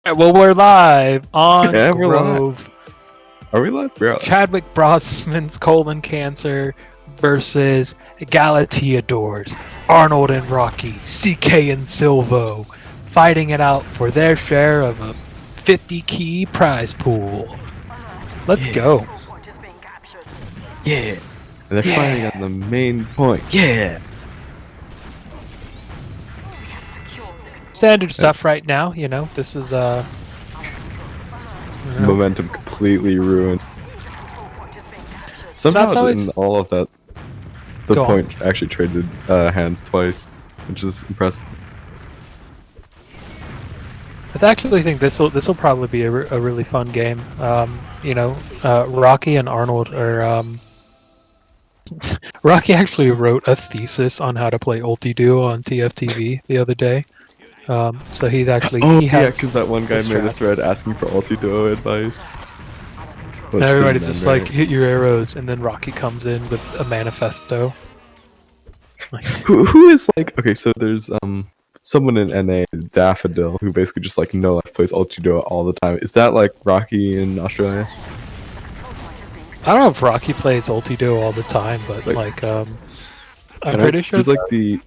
Well, we're live on Yeah, we're live. Grove. Are we live? We're live. Chadwick Brosman's colon cancer versus Galatiadors. Arnold and Rocky, CK and Silvo, fighting it out for their share of a 50 key prize pool. Let's go. Yeah. And they're fighting on the main point. Yeah. Standard stuff right now, you know. This is Momentum completely ruined. So Somehow that's always... in all of that, the Go point actually traded hands twice, which is impressive. I actually think this will probably be a really fun game. You know, Rocky and Arnold are. Rocky actually wrote a thesis on how to play Ultiduo on TF2 the other day. So he's actually Yeah, because that one guy made a thread asking for Ultiduo advice. And everybody's just like, hit your arrows, and then Rocky comes in with a manifesto. Who is like, okay, so there's someone in NA, Daffodil, who basically just like no life plays Ultiduo all the time. Is that like Rocky in Australia? I don't know if Rocky plays Ultiduo all the time, but I'm pretty sure he's like the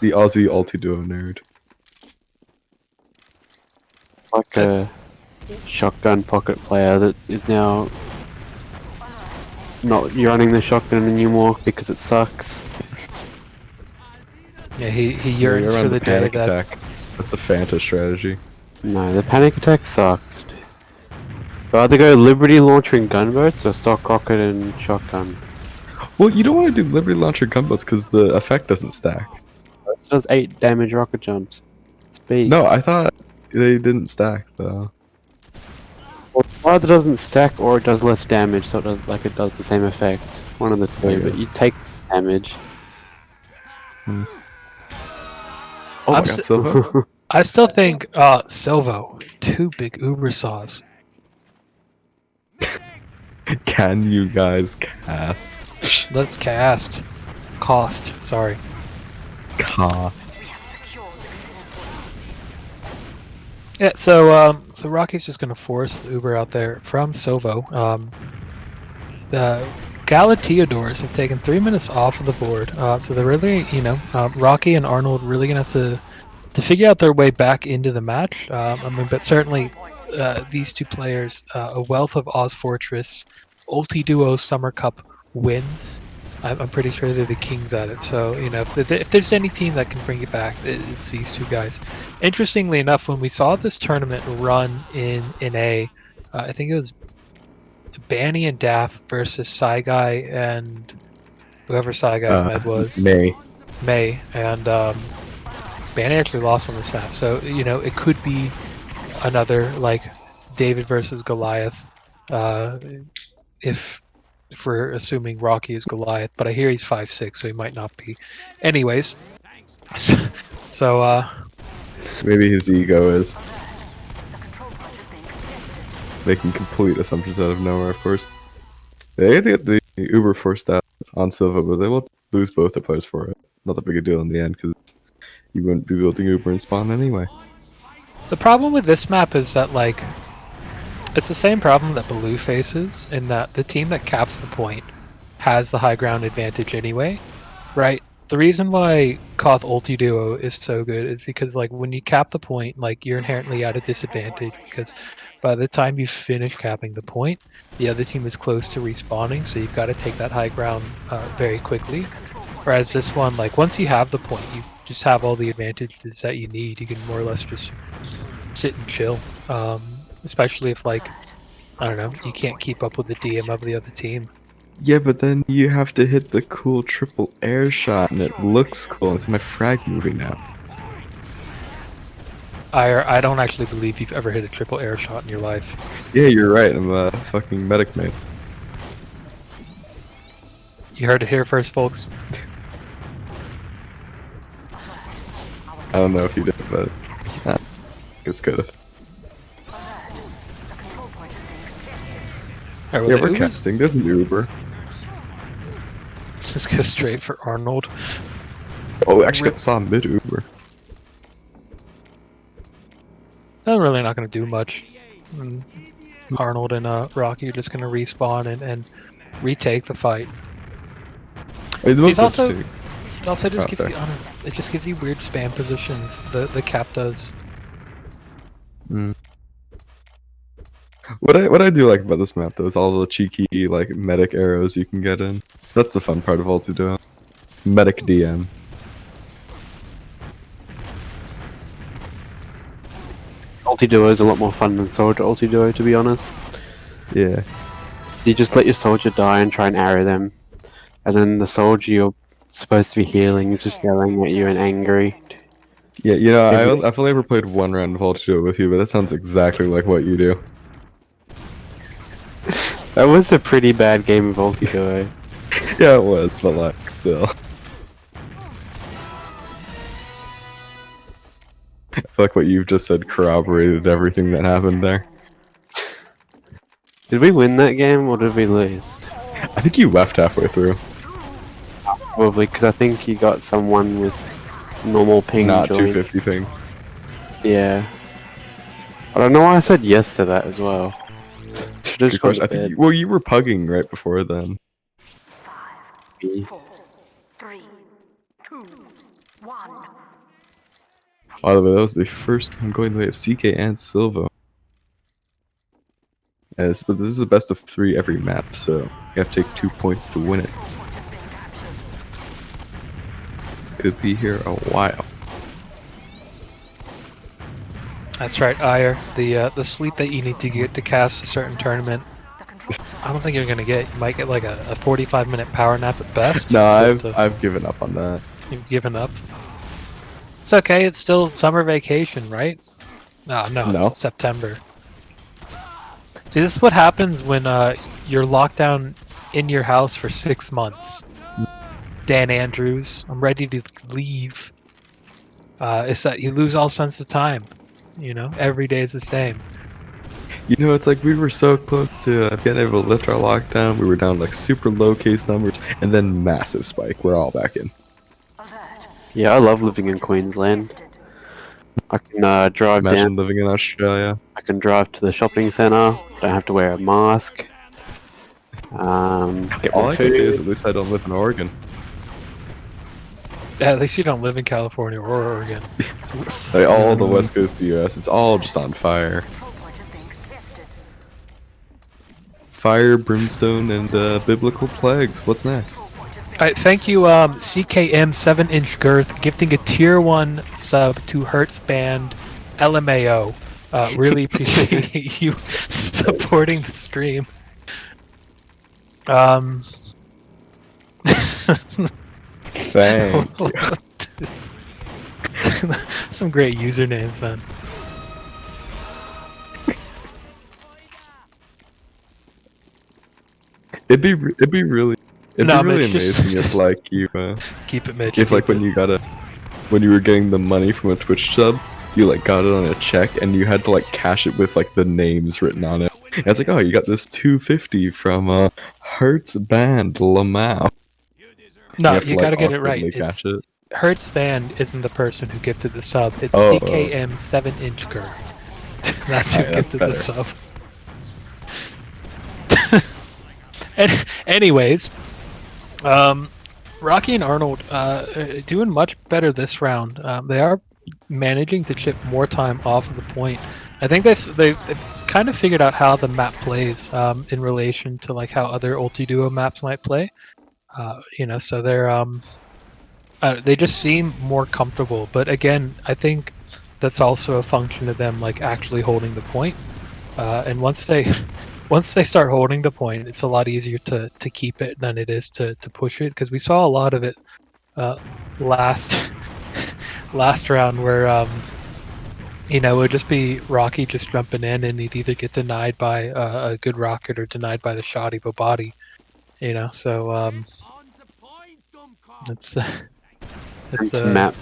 Aussie Ultiduo nerd. It's like a shotgun pocket player that is now not running the shotgun anymore because it sucks. Yeah, he yearns for the day panic that... attack. That's the Fanta strategy. No, the panic attack sucks. I'd rather go Liberty Launcher and gunboats or stock rocket and shotgun. Well, you don't want to do Liberty Launcher gunboats because the effect doesn't stack. It does 8 damage rocket jumps. It's beast. No, I thought they didn't stack though. Well, either doesn't stack or it does less damage, so it does the same effect. One of the two, but you take damage. Oh my god, Silvo? I still think Silvo, 2 big Uber saws. Can you guys cast? Let's cast. Cost, sorry. Cost. Yeah, so Rocky's just gonna force the Uber out there from Silvo. The Galatiadors have taken 3 minutes off of the board, so they're really, you know, Rocky and Arnold really gonna have to figure out their way back into the match. I mean, but certainly these two players, a wealth of Oz Fortress, Ultiduo Summer Cup wins. I'm pretty sure they're the kings at it. So, you know, if there's any team that can bring it back, it's these two guys. Interestingly enough, when we saw this tournament run in I think it was Banny and Daff versus Saigai and whoever Saigai's med was. May. And Banny actually lost on this map. So, you know, it could be another, like, David versus Goliath, if we're assuming Rocky is Goliath, but I hear he's 5'6", so he might not be. Anyways, so maybe his ego is making complete assumptions out of nowhere. Of course, they get the Uber forced out on Silva, but they will lose both their players for it. Not that big a deal in the end because you wouldn't be building Uber and spawn anyway. The problem with this map is that, like, it's the same problem that Blue faces, in that the team that caps the point has the high ground advantage anyway, right? The reason why Koth Ultiduo is so good is because, like, when you cap the point, like, you're inherently at a disadvantage because by the time you finish capping the point, the other team is close to respawning, so you've got to take that high ground very quickly. Whereas this one, like, once you have the point, you just have all the advantages that you need. You can more or less just sit and chill. Especially if, like, I don't know, you can't keep up with the DM of the other team. Yeah, but then you have to hit the cool triple air shot, and it looks cool. It's my frag moving now. I don't actually believe you've ever hit a triple air shot in your life. Yeah, you're right. I'm a fucking medic mate. You heard it here first, folks. I don't know if you did, but it's good. Right, yeah, we're casting. There's an Uber. Just go straight for Arnold. Oh, actually, I saw mid Uber. They're really not going to do much. Arnold and Rocky are just going to respawn and retake the fight. I mean, the He's most also interesting- it also just gives sorry. you, I don't know, it just gives you weird spam positions. The cap does. What I do like about this map though is all the cheeky like medic arrows you can get in. That's the fun part of Ultiduo. Medic DM. Ultiduo is a lot more fun than Soldier Ultiduo, to be honest. Yeah. You just let your soldier die and try and arrow them. And then the soldier you're supposed to be healing is just yelling at you and angry. Yeah, you know, I've only ever played one round of Ultiduo with you, but that sounds exactly like what you do. That was a pretty bad game of Ultiduo. Yeah, it was, but like, still. I feel like what you've just said corroborated everything that happened there. Did we win that game or did we lose? I think you left halfway through. Probably, because I think you got someone with normal ping Not join. 250 ping. Yeah. I don't know why I said yes to that as well. Should've Good just gone question. I to think bed. well, you were pugging right before then. 4, 3, 2, 1. By the way, that was the first time going the way of CK and Silva. But this is a best of 3 every map, so you have to take 2 points to win it. Could be here a while. That's right, Ire. The sleep that you need to get to cast a certain tournament, I don't think you're gonna get. You might get like a 45-minute power nap at best. No, but, I've given up on that. You've given up. It's okay. It's still summer vacation, right? No, No. it's September. See, this is what happens when you're locked down in your house for 6 months. Dan Andrews, I'm ready to leave. It's that you lose all sense of time. You know, every day is the same. You know, it's like we were so close to being able to lift our lockdown. We were down like super low case numbers, and then massive spike. We're all back in. Yeah, I love living in Queensland. I can drive Imagine down. living in Australia. I can drive to the shopping centre. Don't have to wear a mask. Get All my I can say is food. at least I don't live in Oregon. At least you don't live in California or Oregon. Like all the west coast of the US, it's all just on fire. Fire, brimstone, and biblical plagues. What's next? Alright, thank you, CKM 7-inch girth, gifting a tier 1 sub to Hertz Band LMAO. Really appreciate you supporting the stream. Thank you. Some great usernames, man. It'd be really No, really Mitch, just- amazing if like you Keep it, Mitch. if like keep when it. you were getting the money from a Twitch sub, you like got it on a check and you had to like cash it with like the names written on it. And it's like, oh, you got this 250 from Hertz Band Lamau. No, have to, you like, gotta get it right. awkwardly cash it. Hertz Band isn't the person who gifted the sub. It's Oh, CKM 7-inch girth. That's who Alright, that's gifted the better. sub. Anyways, Rocky and Arnold are doing much better this round. They are managing to chip more time off of the point. I think they've kind of figured out how the map plays in relation to like how other Ultiduo maps might play. You know, so they just seem more comfortable. But again, I think that's also a function of them like actually holding the point. And once they start holding the point, it's a lot easier to keep it than it is to push it, because we saw a lot of it last round where you know, it would just be Rocky just jumping in and he'd either get denied by a good rocket or denied by the shoddy body, you know. So it's Map.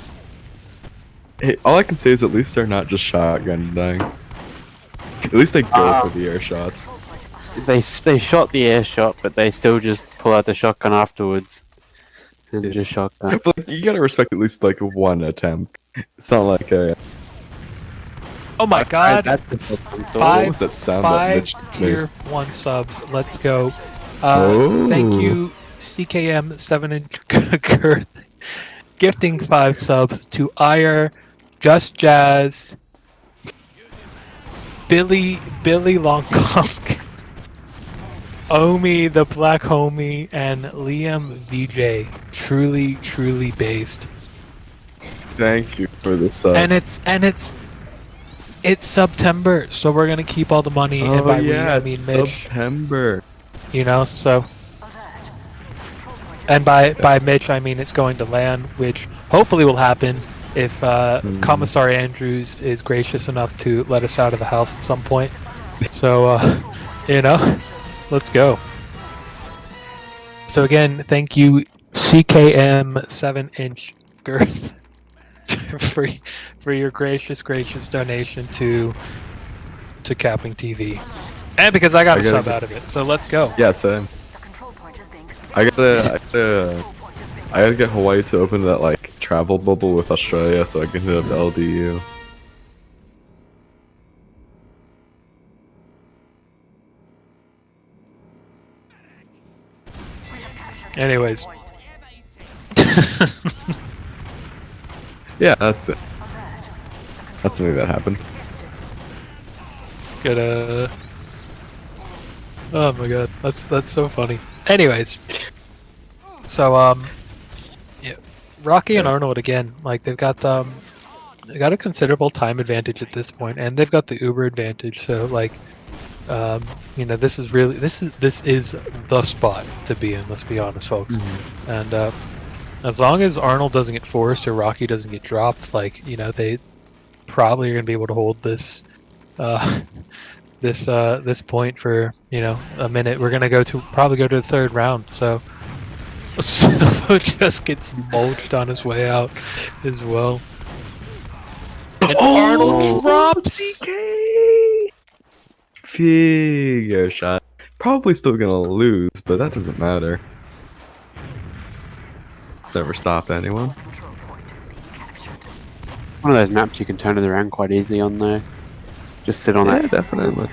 Hey, all I can say is at least they're not just shotgun dying. At least they go for the air shots. They shot the air shot, but they still just pull out the shotgun afterwards. And just shotgun. But like, you gotta respect at least like one attempt. It's not like Oh my god! That's the fucking What story. was that sound that Five Mitch just made? tier 1 subs. Let's go. Oh. Thank you, CKM 7-inch girth, gifting 5 subs to Ire, Just Jazz, Billy Longcock, Omi the Black Homie, and Liam VJ. Truly based. Thank you for the And it's September, so we're gonna keep all the money. Oh and by yeah, we, I mean it's Mitch. September. You know, so. And by Mitch, I mean it's going to land, which hopefully will happen if Commissar Andrews is gracious enough to let us out of the house at some point. So, you know, let's go. So again, thank you, CKM 7-inch girth, for your gracious donation to CappingTV, and because I got a sub out of it. So let's go. Yeah, same. I gotta get Hawaii to open that like travel bubble with Australia so I can hit up the LDU. Anyways. Yeah, that's it. That's something that happened. Good. Oh my god, that's so funny. Anyways, so yeah, Rocky and Arnold again. Like they got a considerable time advantage at this point, and they've got the Uber advantage. So like, you know, this is the spot to be in. Let's be honest, folks. And as long as Arnold doesn't get forced or Rocky doesn't get dropped, like you know, they probably are gonna be able to hold this. This point for, you know, a minute. We're gonna probably go to the third round. So Silva just gets mulched on his way out as well. And Arnold drops. CK. Figure shot. Probably still gonna lose, but that doesn't matter. It's never stopped anyone. One of those maps you can turn it around quite easy on though. Just sit on that, Definitely.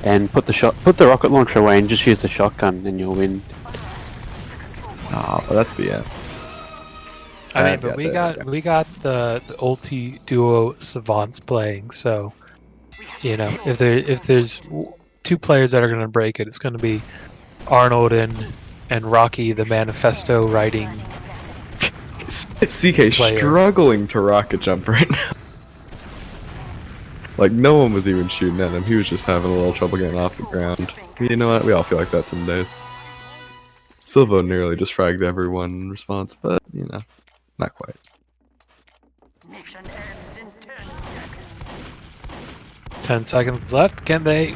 and put the rocket launcher away, and just use the shotgun, and you'll win. Oh, but that's the end. I mean, but we got the Ultiduo savants playing, so you know, if there's 2 players that are gonna break it, it's gonna be Arnold and Rocky, the manifesto writing. CK player. struggling to rocket jump right now. Like, no one was even shooting at him. He was just having a little trouble getting off the ground. You know what? We all feel like that some days. Silva nearly just fragged everyone in response, but, you know, not quite. Mission ends in 10 seconds. 10 seconds left. Can they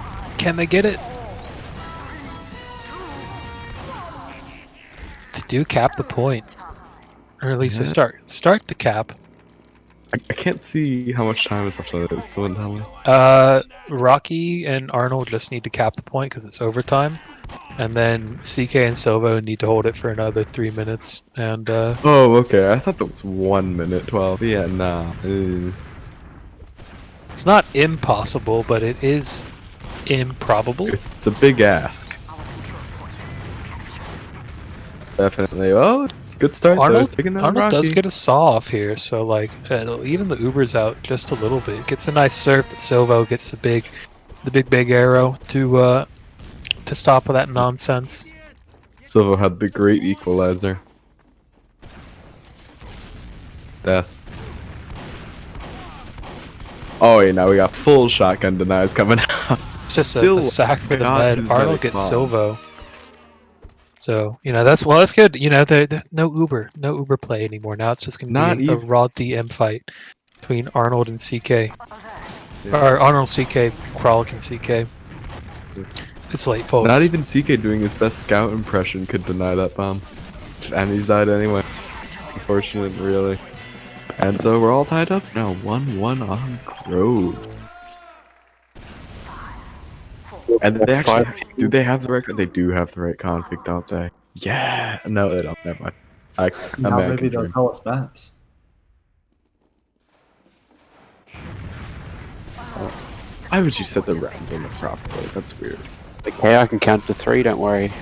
get it? To do cap the point. Or at least to start the cap. I can't see how much time is left on it. Someone tell me. Rocky and Arnold just need to cap the point because it's overtime, and then CK and Silva need to hold it for another 3 minutes. And Oh, okay. I thought that was 1 minute 12. Yeah, nah. it's not impossible, but it is improbable. It's a big ask. Definitely. Oh, good start. Arnold does get a saw off here, so like even the Uber's out just a little bit. Gets a nice surf, but Silvo gets the big arrow to stop that nonsense. Silva had the great equalizer. Death. Oh, yeah, now we got full shotgun denies coming out. Just a sack for the med. Arnold gets Silvo. So, you know, that's good. You know, no Uber play anymore. Now it's just going to be a raw DM fight between Arnold and CK. Yeah. Or Arnold, CK, Kralik, and CK. It's late, folks. Not even CK doing his best scout impression could deny that bomb. And he's died anyway. Unfortunate, really. And so we're all tied up now. 1-1 on Grove. And they actually, do they have the right? They do have the right config, don't they? Yeah. No, they don't. Never mind. Maybe they'll tell us maps. Why would you set the round limit properly? That's weird. Okay, I can count to 3. Don't worry.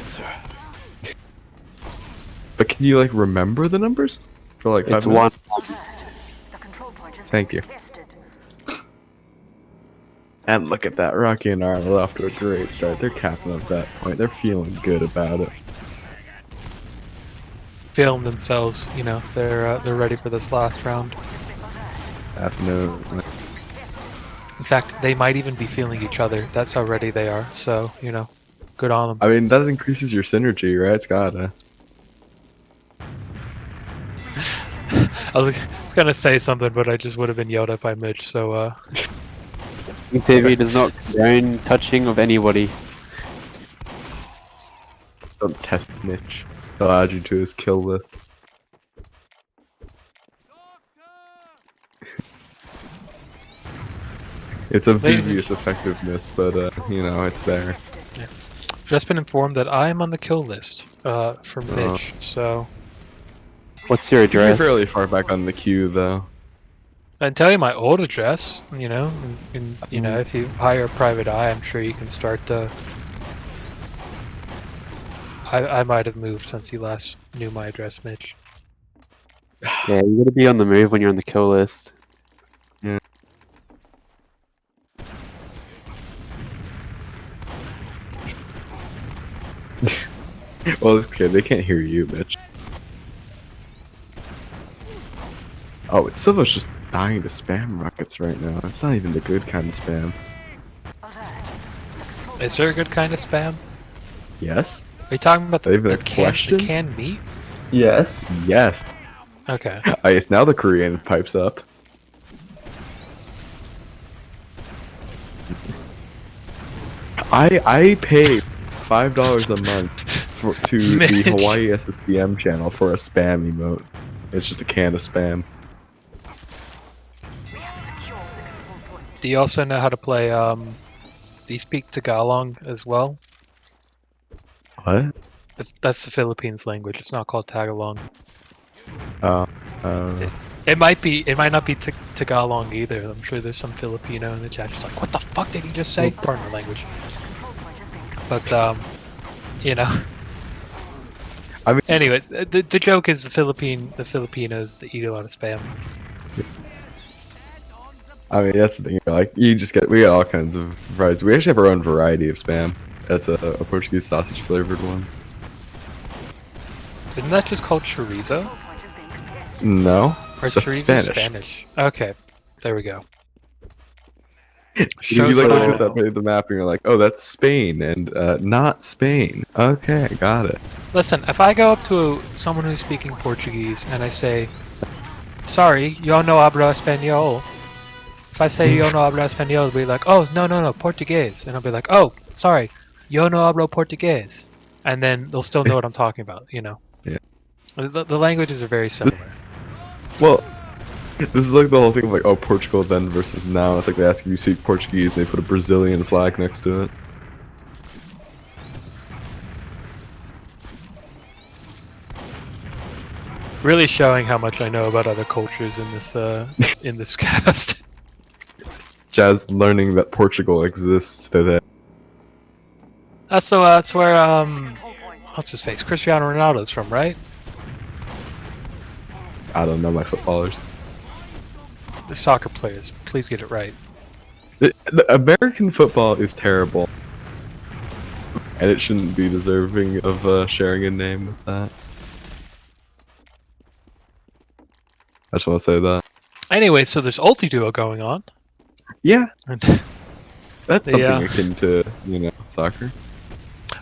But can you like remember the numbers for like 5 It's minutes? 1. The control point has Thank been you. contested. And look at that, Rocky and Arnold off to a great start. They're capping up that point. They're feeling good about it. Feeling themselves, you know, they're ready for this last round. Definitely. In fact, they might even be feeling each other. That's how ready they are. So, you know, good on them. I mean, that increases your synergy, right? It's gotta. I was gonna say something, but I just would have been yelled at by Mitch. So, TV does not condone touching of anybody. Don't test Mitch. He'll add you to his kill list. It's of dubious effectiveness, but you know, it's there. I've just been informed that I am on the kill list for Mitch. So, What's your You're address? fairly far back on the queue, though. I can tell you my old address. You know, and you know, if you hire a private eye, I'm sure you can start to. I might have moved since you last knew my address, Mitch. Yeah, you gotta be on the move when you're on the kill list. Yeah. Well, it's okay. They can't hear you, Mitch. Oh, it's Silva's just dying to spam rockets right now. It's not even the good kind of spam. Is there a good kind of spam? Yes? Are you talking about Even the a question? canned meat? Yes. Yes. Okay. I guess now the Korean pipes up. I pay $5 a month to the Mitch. Hawaii SSBM channel for a spam emote. It's just a can of spam. Do you also know how to play? Do you speak Tagalog as well? What? That's the Philippines language. It's not called Tagalog. Uh, It might not be Tagalog either. I'm sure there's some Filipino in the chat just like, what the fuck did he just say? Pardon the language. But you know. I mean- anyways, the joke is the Filipinos that eat a lot of spam. I mean, that's the thing. Like, we get all kinds of varieties. We actually have our own variety of spam. That's a Portuguese sausage flavored one. Isn't that just called chorizo? No, Or is that's chorizo Spanish. Spanish? Okay, there we go. If Shows you like what look I at that know. the map and you're like, oh, that's Spain and not Spain. Okay, got it. Listen, if I go up to someone who's speaking Portuguese and I say, sorry, yo no hablo español. If I say yo no hablo español, they'll be like, oh, no, Portuguese. And I'll be like, oh, sorry, yo no hablo portugués. And then they'll still know what I'm talking about, you know? Yeah. The languages are very similar. Well, this is like the whole thing of like, oh, Portugal then versus now. It's like they ask if you speak Portuguese and they put a Brazilian flag next to it. Really showing how much I know about other cultures in this cast. Jazz learning that Portugal exists today. So that's where what's his face? Cristiano Ronaldo's from, right? I don't know my footballers. The soccer players. Please get it right. The American football is terrible. And it shouldn't be deserving of sharing a name with that. I just want to say that. Anyway, so there's Ultiduo going on. Yeah, And, that's something Yeah. akin to, you know, soccer.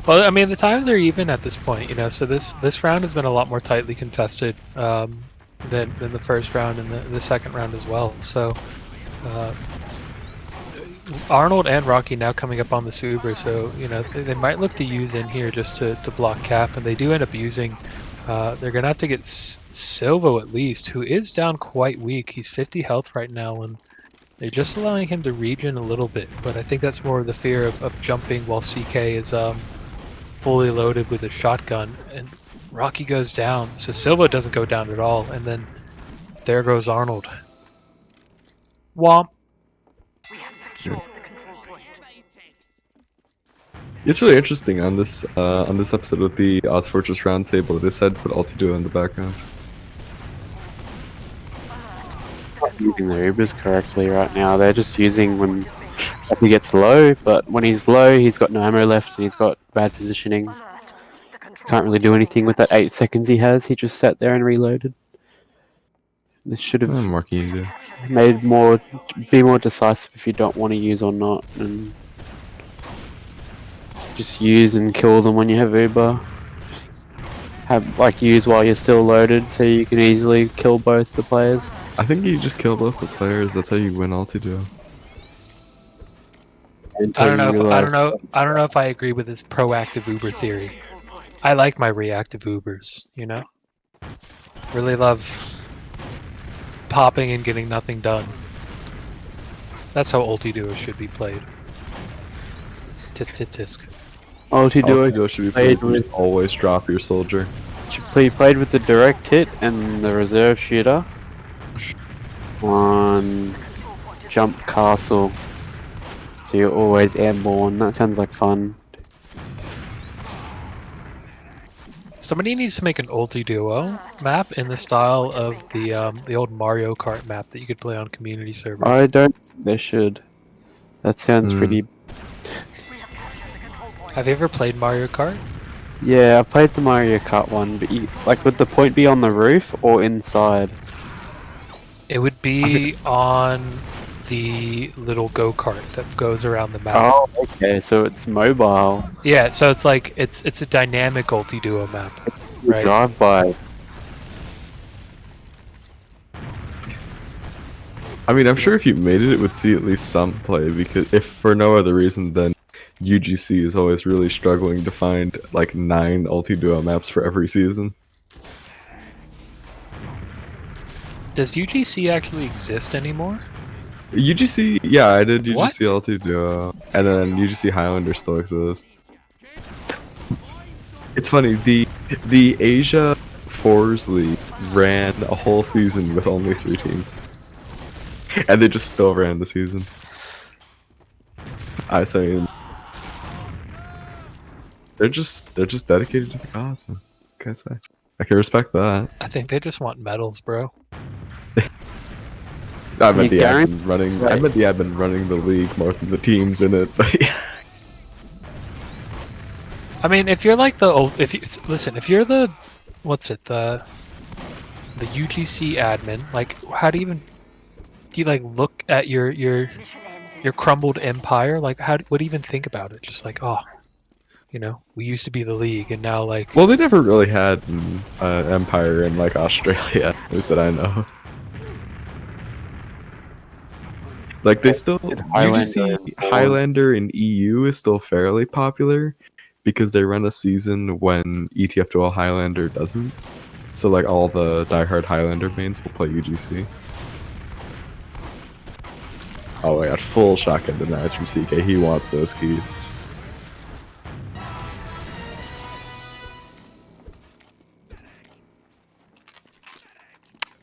well, I mean, the times are even at this point, you know. So this round has been a lot more tightly contested than the first round and the second round as well. So Arnold and Rocky now coming up on the Uber, so you know they might look to use in here just to block Cap, and they do end up using. They're gonna have to get Silvo at least, who is down quite weak. He's 50 health right now, and they're just allowing him to regen a little bit. But I think that's more of the fear of jumping while CK is fully loaded with a shotgun, and Rocky goes down. So Silvo doesn't go down at all, and then there goes Arnold. Womp. We have secured the control point. It's really interesting on this episode with the Oz Fortress Roundtable. They decided to put Ultiduo in the background. Not using the Ubers correctly right now. They're just using when he gets low, but when he's low, he's got no ammo left and he's got bad positioning. Can't really do anything with that 8 seconds he has. He just sat there and reloaded. They should have Marking you. be more decisive if you don't want to use or not, and just use and kill them when you have Uber. Just use while you're still loaded, so you can easily kill both the players. I think you just kill both the players. That's how you win Ultiduo. I don't know if I agree with this proactive Uber theory. I like my reactive Ubers, you know? Really love popping and getting nothing done. That's how Ultiduo should be played. Tisk tisk tisk. Ultiduo should be played with always drop your soldier. Should played with the direct hit and the reserve shooter on jump castle. So you're always airborne. That sounds like fun. Somebody needs to make an Ultiduo map in the style of the old Mario Kart map that you could play on community servers. I don't think they should. That sounds pretty... Have you ever played Mario Kart? Yeah, I played the Mario Kart one, but would the point be on the roof or inside? It would be on the little go-kart that goes around the map. Oh, okay, so it's mobile. Yeah, so it's like it's a dynamic Ultiduo map, right? Drive by. I mean, I'm sure if you made it, it would see at least some play, because if for no other reason than UGC is always really struggling to find like 9 Ultiduo maps for every season. Does UGC actually exist anymore? UGC, yeah, I did UGC What? Ultiduo, and then UGC Highlander still exists. It's funny, the Asia Fours League ran a whole season with only 3 teams. And they just still ran the season. I say they're just dedicated to the cause, man. What can I say? I can respect that. I think they just want medals, bro. I meant the admin running the league more than the teams in it, but yeah. I mean, if you're like if you're the the UGC admin, like how do you like look at your crumbled empire? Like what do you even think about it? Just like, oh, you know, we used to be the league and now like... Well, they never really had an empire in like Australia, at least that I know. Like they still, UGC Highlander in EU is still fairly popular because they run a season when TF2 Highlander doesn't. So like all the diehard Highlander mains will play UGC. Oh, I got full shotgun denies from CK. He wants those keys.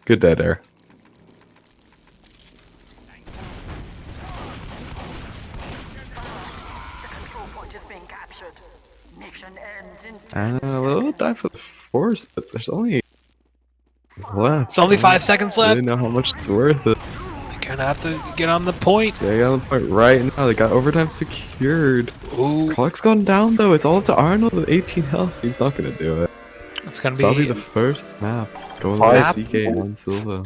Good dead air. We'll die for the force, but there's only left. It's only 5 seconds I left. didn't know how much it's worth it. They're gonna have to get on the point. Yeah, they got on the point right now. They got overtime secured. Ooh, Clock's gone down though. It's all up to Arnold with 18 health. He's not gonna do it. it's gonna That'll be be the first map going Five with CK and Silva.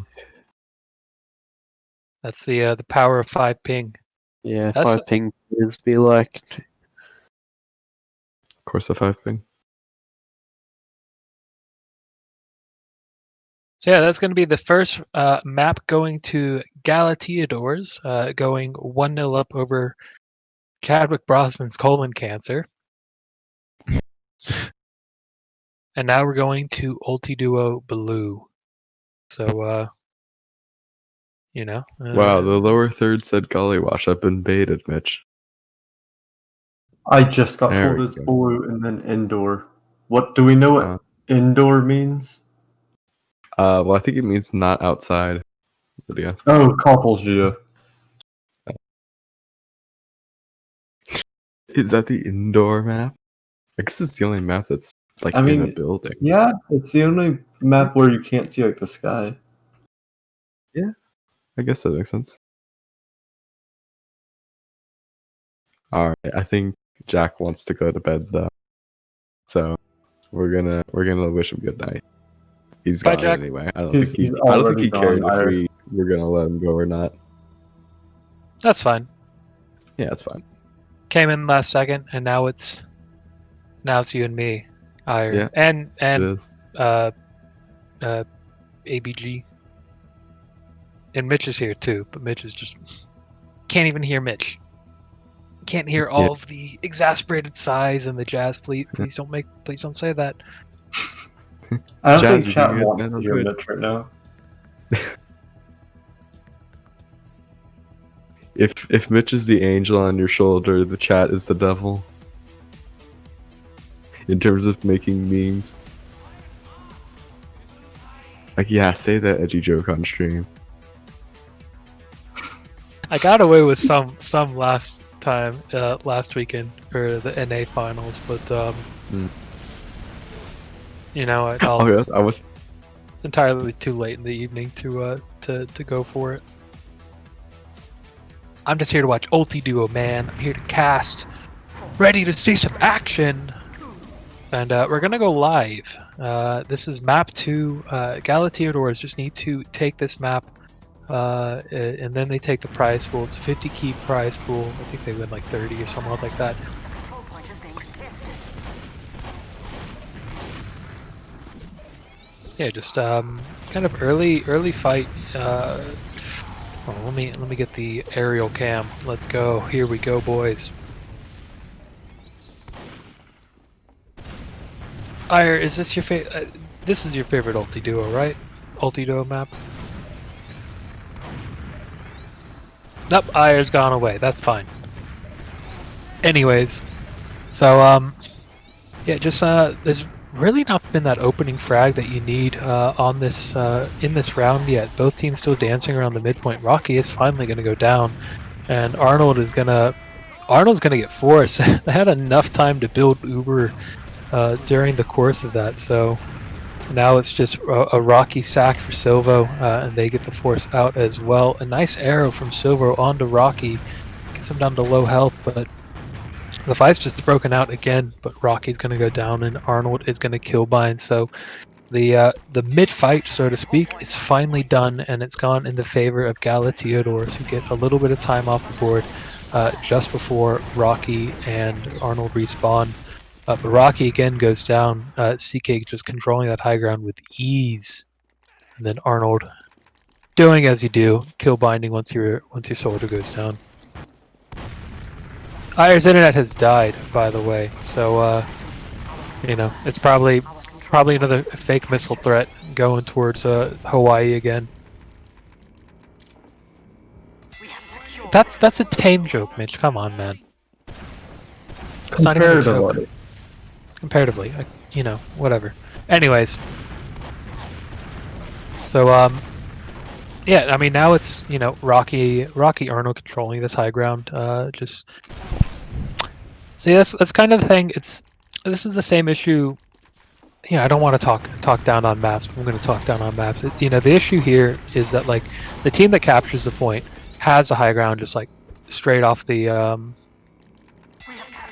that's the power of 5 ping. Yeah, That's 5 ping is be like... Of course, a 5 ping. So yeah, that's going to be the first map going to Galatiadors, going 1-0 up over Chadwick Brosman's colon cancer. And now we're going to Ultiduo Blue. So, you know. Wow, the lower third said Gully Wash. I've been baited, Mitch. I just got There told we it's go. blue and then indoor. What do we know what indoor means? Well, I think it means not outside. But yeah. Oh, couples, yeah. Is that the indoor map? I guess it's the only map that's like I in mean, a building. Yeah, it's the only map where you can't see like the sky. Yeah, I guess that makes sense. All right, I think Jack wants to go to bed though, so we're gonna wish him good night. He's Bye, gone Jack. anyway. I don't He's think I don't think already he cared gone, if Ire. we were gonna let him go or not. That's fine. Yeah, it's fine. Came in last second, and now it's you and me, Ire, Yeah, and It is. ABG, and Mitch is here too. But Mitch is just can't even hear Mitch. Can't hear all of the exasperated sighs and the jazz. Please don't say that. I don't Jazzy, think chat you guys wants been to on hear Twitch? Mitch right now. If Mitch is the angel on your shoulder, the chat is the devil. In terms of making memes. Like, yeah, say that edgy joke on stream. I got away with some last time, last weekend for the NA finals, but you know, Oh yeah, I was. it's entirely too late in the evening to go for it. I'm just here to watch Ultiduo, man. I'm here to cast, ready to see some action. And we're gonna go live. This is map 2. Galatiadors just need to take this map, and then they take the prize pool. It's a 50 key prize pool. I think they win like 30 or something like that. Control point is being contested. Yeah, just kind of early fight. Let me get the aerial cam. Let's go. Here we go, boys. Ire, is this your favorite? This is your favorite Ultiduo, right? Ultiduo map. Nope, Ire's gone away. That's fine. Anyways, so yeah, just there's really not been that opening frag that you need on this in this round yet. Both teams still dancing around the midpoint. Rocky is finally going to go down, and Arnold's gonna get forced. They had enough time to build Uber during the course of that, so now it's just a Rocky sack for Silvo, and they get the force out as well. A nice arrow from Silvo onto Rocky, gets him down to low health, but the fight's just broken out again. But Rocky's going to go down, and Arnold is going to kill bind. So the mid fight, so to speak, is finally done, and it's gone in the favor of Galatiadors, who get a little bit of time off the board just before Rocky and Arnold respawn. But Rocky again goes down. CK just controlling that high ground with ease, and then Arnold doing as you do, kill binding once your soldier goes down. Ire's internet has died, by the way, so you know, it's probably another fake missile threat going towards Hawaii again. That's a tame joke, Mitch. Come on, man. It's not even a joke. Comparatively, you know, whatever. Anyways, so yeah, I mean now it's, you know, Rocky Arnold controlling this high ground. Just see, that's kind of the thing. This is the same issue. Yeah, I don't want to talk down on maps, but I'm going to talk down on maps. You know, the issue here is that like the team that captures the point has the high ground just like straight off the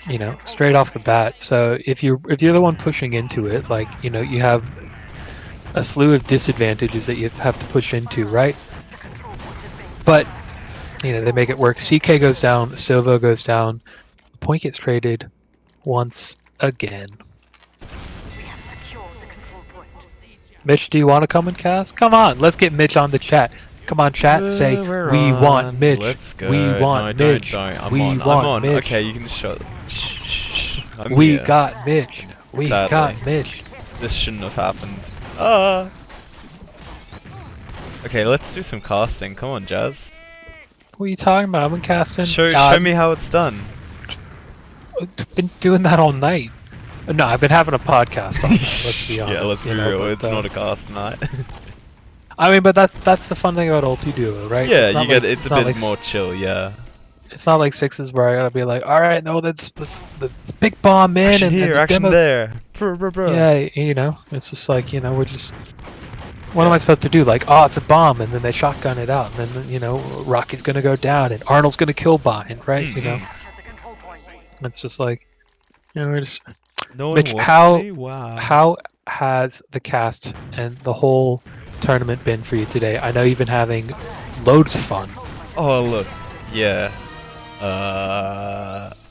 you know, straight off the bat. So if you're the one pushing into it, like, you know, you have a slew of disadvantages that you have to push into, right? But you know, they make it work. CK goes down, Silvo goes down, the point gets traded once again. Mitch, do you want to come and cast? Come on, let's get Mitch on the chat. Come on, chat. Say we want Mitch. Let's go. We want no, Mitch. don't. We I'm want on. Mitch. Okay, you can shut. Shh. We got Mitch. We Sadly. got Mitch. This shouldn't have happened. Okay, let's do some casting. Come on, Jazz. What are you talking about? I've been casting. Show me how it's done. I've been doing that all night. No, I've been having a podcast on that, let's be honest. Yeah, let's be real. It's not a cast tonight. I mean, but that's the fun thing about Ultiduo, right? Yeah, It's not you get like- it's a not bit like more chill. Yeah. it's not like sixes where I gotta be like, all right, no, that's big bomb in Action and here, the action demo. there. Bruh, bruh, bruh. Yeah, you know, it's just like, you know, we're just. What am I supposed to do? Like, oh, it's a bomb, and then they shotgun it out, and then, you know, Rocky's gonna go down, and Arnold's gonna kill behind, right? You know, it's just like, you know, we're just. No one Mitch, wants me? Wow. how has the cast and the whole tournament been for you today? I know you've been having loads of fun. Oh look, yeah.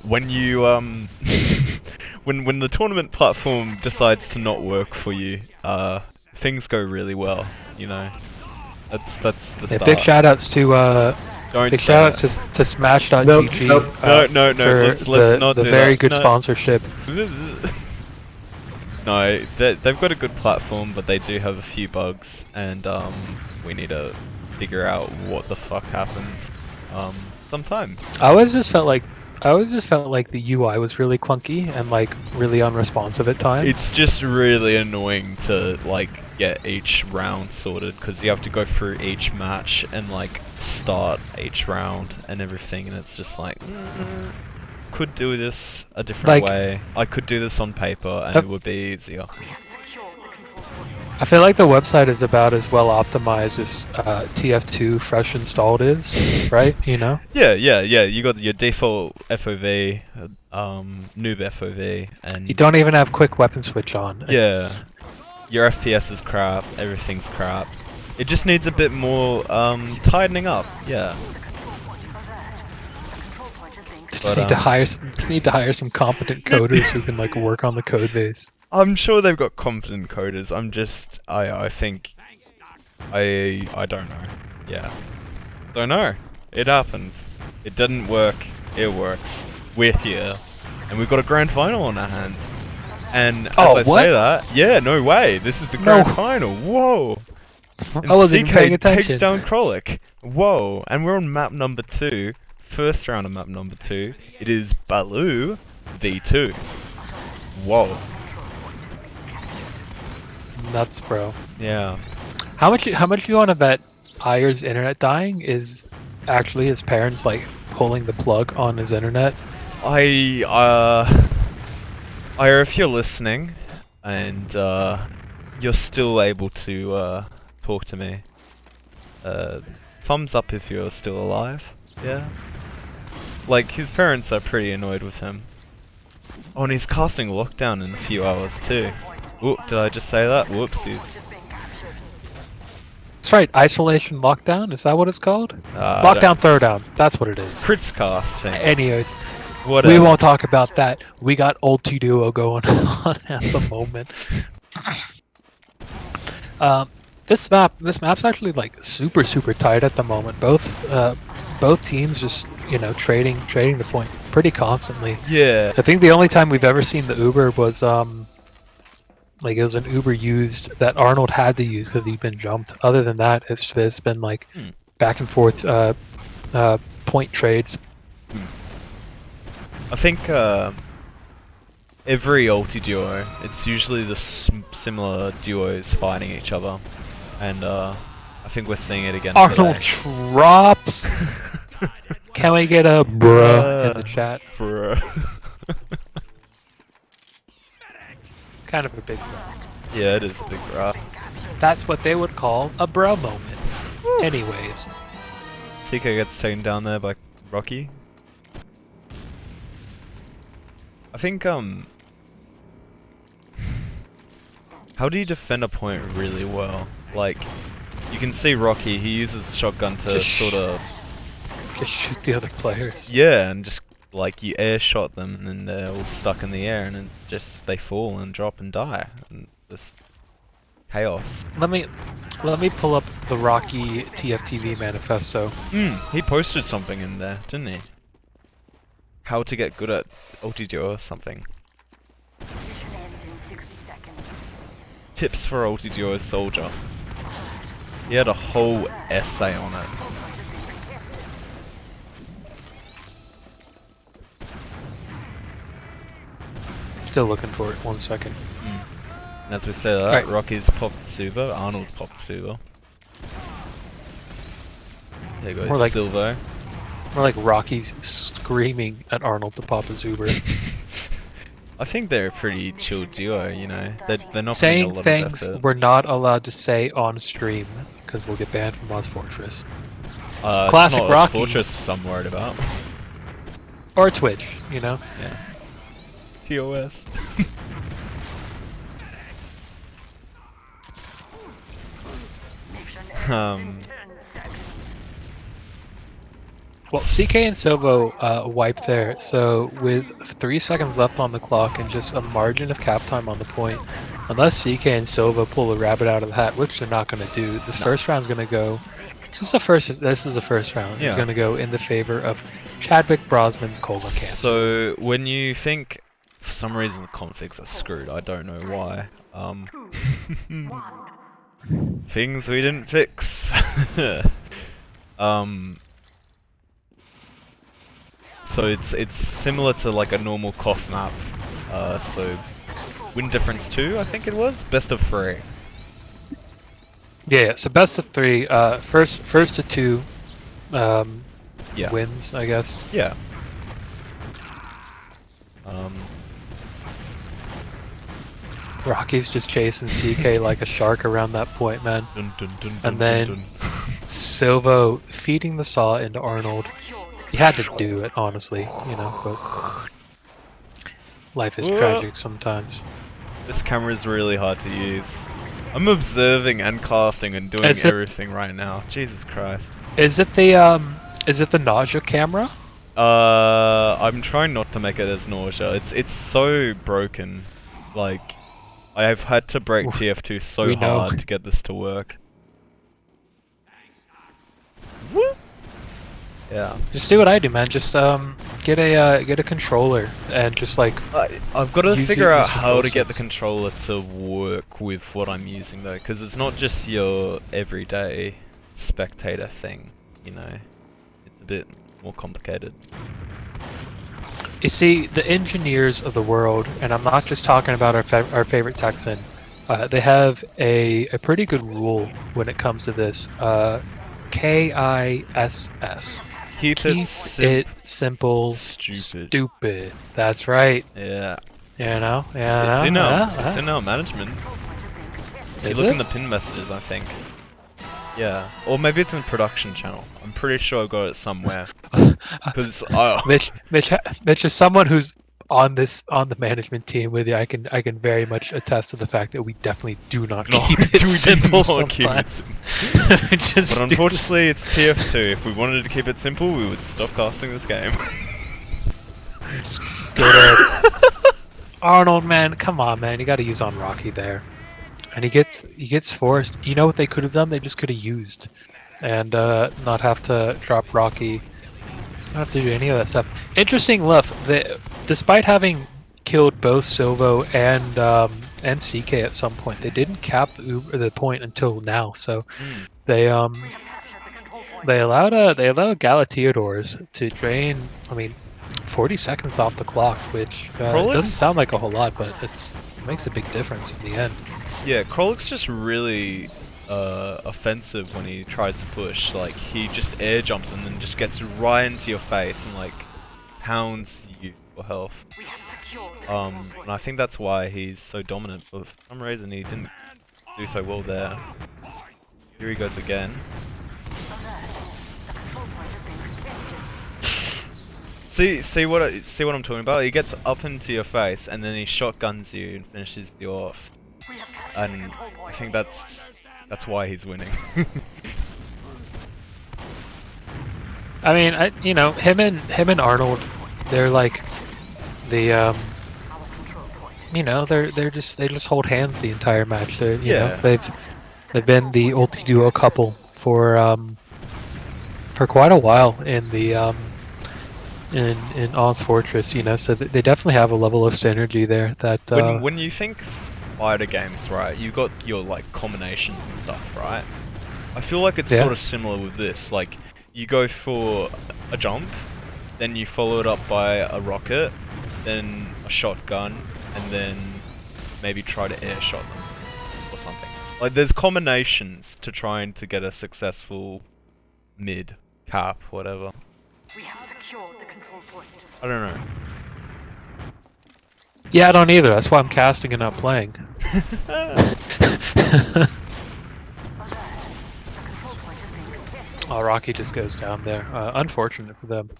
When you when the tournament platform decides to not work for you, things go really well. You know, that's the Yeah, start. big shout outs to Don't big say shout outs that. to Smash.gg Nope. No, for let's not the do very that. good No. sponsorship. No, they've got a good platform, but they do have a few bugs, and we need to figure out what the fuck happened. Sometime. I always just felt like the UI was really clunky and like really unresponsive at times. It's just really annoying to like get each round sorted because you have to go through each match and like start each round and everything, and it's just like could do this a different Like- way. I could do this on paper and it would be easier. I feel like the website is about as well optimized as TF2 fresh installed is, right? You know? Yeah. You got your default FOV, noob FOV, and You don't even have quick weapon switch on. yeah, your FPS is crap. Everything's crap. It just needs a bit more tightening up. Yeah. Just need to hire some competent coders who can like work on the code base. I'm sure they've got competent coders. I think I don't know. Yeah. Don't know. It happened. It didn't work. It works. We're here. And we've got a grand final on our hands. And as I what? say that, yeah, no way. This is the grand final. Whoa. And I wasn't even paying CK takes attention. down Krolik. Whoa. And we're on map number 2. First round of map number 2. It is Baloo v2. Whoa. Nuts, bro. Yeah. How much you want to bet Ayer's internet dying is actually his parents like pulling the plug on his internet? Ira, if you're listening and you're still able to talk to me, thumbs up if you're still alive. Yeah. Like his parents are pretty annoyed with him. Oh, and he's casting lockdown in a few hours too. Ooh, did I just say that? Whoopsies. That's right, isolation lockdown. Is that what it's called? I Lockdown, throwdown. That's what it is. Crits casting. Anyways, Whatever. we won't talk about that. We got Ultiduo going on at the moment. This map's actually like super tight at the moment. Both teams just trading the point pretty constantly. Yeah. I think the only time we've ever seen the Uber was like it was an Uber used that Arnold had to use because he'd been jumped. Other than that, it's been like back and forth point trades. I think every Ultiduo, it's usually the similar duos fighting each other, and I think we're seeing it again Arnold today. drops. Can we get a bruh in the chat? Bruh. Kind of a big bruh. Yeah, it is a big bruh. That's what they would call a bruh moment. Anyways, CK gets taken down there by Rocky. I think, how do you defend a point really well? Like, you can see Rocky, he uses the shotgun to sort of... just shoot the other players. Yeah, and just, like, you air shot them, and then they're all stuck in the air, and then just, they fall and drop and die. And just chaos. Let me pull up the Rocky TF2 manifesto. He posted something in there, didn't he? How to get good at Ultiduo or something. Tips for Ultiduo soldier. He had a whole essay on it. Still looking for it. 1 second. And as we say that, Right. Rocky's popped Silver, Arnold's popped Silver. There goes More like- Silver. like Rocky's screaming at Arnold to pop his Uber. I think they're a pretty chill duo, you know. They're not putting a Saying lot things of effort. we're not allowed to say on stream because we'll get banned from Oz Fortress. Classic Classic Rocky. Fortress I'm worried about. Or Twitch, you know? Yeah. TOS. Well, CK and Sovo wiped there, so with 3 seconds left on the clock and just a margin of cap time on the point, unless CK and Sovo pull a rabbit out of the hat, which they're not going to do, this first round's going to go. This is the first round. It's Yeah. going to go in the favor of Chadwick Brosman's colon cancer. So when you think for some reason the configs are screwed, I don't know why. Things we didn't fix. So it's similar to like a normal cough map. So win difference 2, I think it was best of 3. Yeah, so best of 3. First to 2 Yeah. wins, I guess. Yeah. Rocky's just chasing CK like a shark around that point, man. Dun, dun, dun, And dun, then dun, dun. Silvo feeding the saw into Arnold. He had to do it, honestly, you know, but life is Whoa. tragic sometimes. This camera is really hard to use. I'm observing and casting and doing Is it- everything right now. Jesus Christ. Is it the nausea camera? I'm trying not to make it as nausea. It's so broken. Like, I have had to break Oof. TF2 so We know. hard to get this to work. Woo! Yeah. Just do what I do, man. Just get a controller and just like I've got to Use figure it out as how to control get the sets. controller to work with what I'm using though, because it's not just your everyday spectator thing, you know. It's a bit more complicated. you see the engineers of the world, and I'm not just talking about our favorite Texan. They have a pretty good rule when it comes to this. KISS. Keep Keep it simple, stupid. stupid. That's right. Yeah. You know, It's in our, yeah. it's in our management. If you Is look it? in the pin messages, I think. Yeah. Or maybe it's in production channel. I'm pretty sure I've got it somewhere. Because Mitch is someone who's on the management team with you. I can very much attest to the fact that we definitely do not keep it simple sometimes. But unfortunately, it's TF2. If we wanted to keep it simple, we would stop casting this game. Go to Arnold, man. Come on, man. You got to use on Rocky there, and he gets forced. You know what they could have done? They just could have used, and not have to drop Rocky. Not have to do any of that stuff. Interesting, Luff. Despite having killed both Silvo and CK at some point, they didn't cap the point until now. So they allowed Galatiadors to drain. I mean, 40 seconds off the clock, which doesn't sound like a whole lot, but it makes a big difference in the end. Yeah, Krolik's just really offensive when he tries to push. Like, he just air jumps and then just gets right into your face and like pounds you for health. And I think that's why he's so dominant, but for some reason he didn't do so well there. Here he goes again. See what I'm talking about? He gets up into your face and then he shotguns you and finishes you off. And I think that's why he's winning. I mean, him and Arnold, they're like the they just hold hands the entire match. You know, they've been the Ultiduo couple for quite a while in the in Oz Fortress, you know, so they definitely have a level of synergy there that when you think fighter games, right, you got your like combinations and stuff, right? I feel like it's sort of similar with this. Like, you go for a jump, then you follow it up by a rocket, then a shotgun, and then maybe try to air shot them or something. Like, there's combinations to trying to get a successful mid, cap, whatever. We have secured the control point. I don't know. Yeah, I don't either. That's why I'm casting and not playing. Oh, Rocky just goes down there. Unfortunate for them.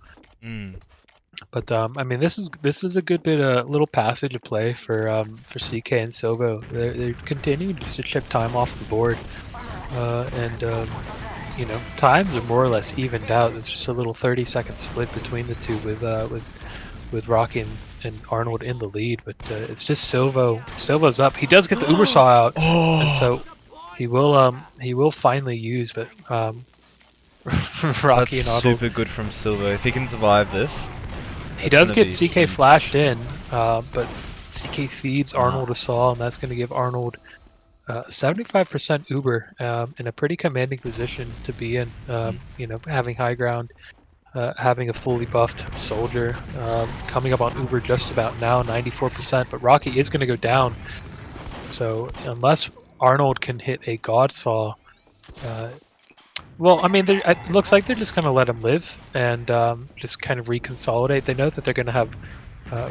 But I mean, this is a good bit, little passage of play for CK and Sobo. They're continuing just to chip time off the board, and you know, times are more or less evened out. It's just a little 30-second split between the two with Rocky and Arnold in the lead. But it's just Silvo's up. He does get the Uber Saw out, and so he will finally use. But Rocky That's and Arnold. super good from Silvo. If he can survive this, He does get be CK flashed in, but CK feeds Arnold a saw, and that's going to give Arnold 75% Uber in a pretty commanding position to be in. You know, having high ground, having a fully buffed soldier, coming up on Uber just about now, 94%. But Rocky is going to go down, so unless Arnold can hit a God Saw. Well, I mean, it looks like they're just going to let him live and just kind of reconsolidate. They know that they're going to have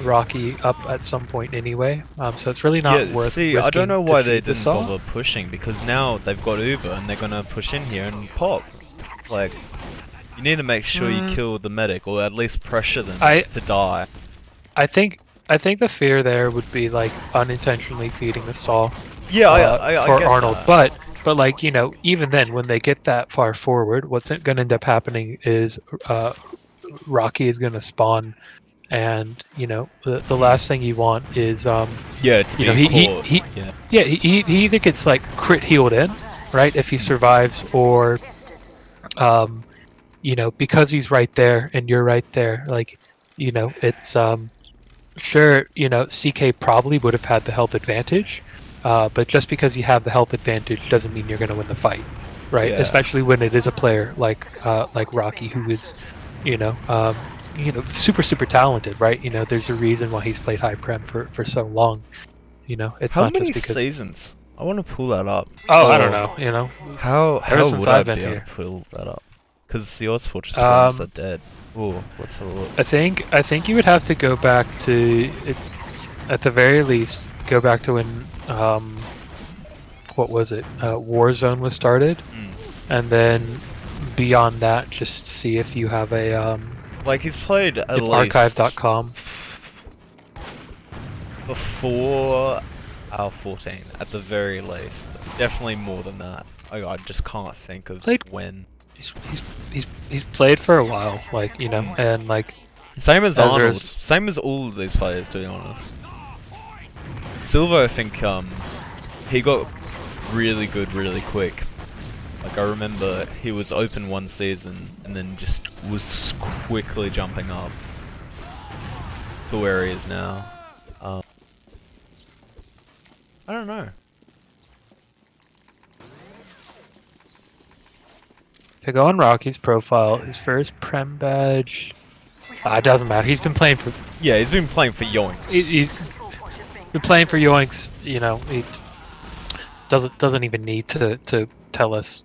Rocky up at some point anyway, so it's really not worth. See, I don't know why they didn't saw. bother pushing, because now they've got Uber and they're gonna push in here and pop. Like, you need to make sure you kill the medic, or at least pressure them to die. I think the fear there would be like unintentionally feeding the saw. Yeah, I for get Arnold, that. but like, you know, even then, when they get that far forward, what's going to end up happening is Rocky is going to spawn, and you know, the last thing you want is yeah, to be you know, he either gets like crit healed in, right, if he survives, or you know, because he's right there and you're right there, like, you know, it's sure, you know, CK probably would have had the health advantage. But just because you have the health advantage doesn't mean you're going to win the fight, right? Yeah. Especially when it is a player like Rocky, who is, you know, super talented, right? You know, there's a reason why he's played high prem for so long. You know, it's How not many just because. seasons? I want to pull that up. Oh, I don't know. You know, How ever since would I've I been be able here. to pull that up? Because the Oz Fortress bombs are dead. Oh, let's have a look. I think you would have to go back to, at the very least, go back to when what was it? Warzone was started, and then beyond that, just see if you have a Like, he's played at if least archive.com. before our 14, at the very least. Definitely more than that. I just can't think of when. He's played for a while, like, you know, and like Same as Arnold. there's- Same as all of these players, to be honest. Silva, I think, he got really good really quick. Like, I remember he was open one season and then just was quickly jumping up to where he is now. I don't know. If you go on Rocky's profile, his first Prem badge, it doesn't matter. He's been playing for. Yeah, he's been playing for Yoinks. He's been playing for Yoinks. You know, he doesn't even need to tell us,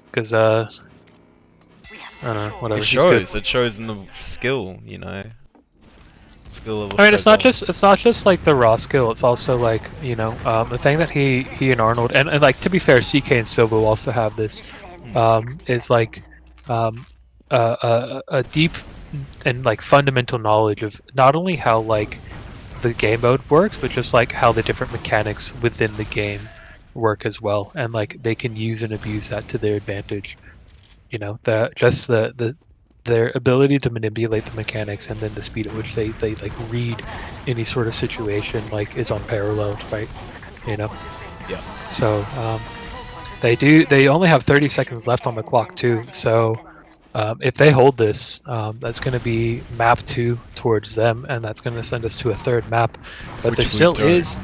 because I don't know, whatever. It he's good. shows. It shows in the skill, you know. Skill level. I mean, it's not just like the raw skill. It's also like, you know, the thing that he and Arnold, and like, to be fair, CK and Silvo also have this, is like a deep and like fundamental knowledge of not only how like the game mode works, but just like how the different mechanics within the game work as well, and like they can use and abuse that to their advantage. You know, their ability to manipulate the mechanics, and then the speed at which they like read any sort of situation, like, is unparalleled, right? You know. Yeah. So they only have 30 seconds left on the clock too. So if they hold this, that's going to be map 2 towards them, and that's going to send us to a third map. But Which there still is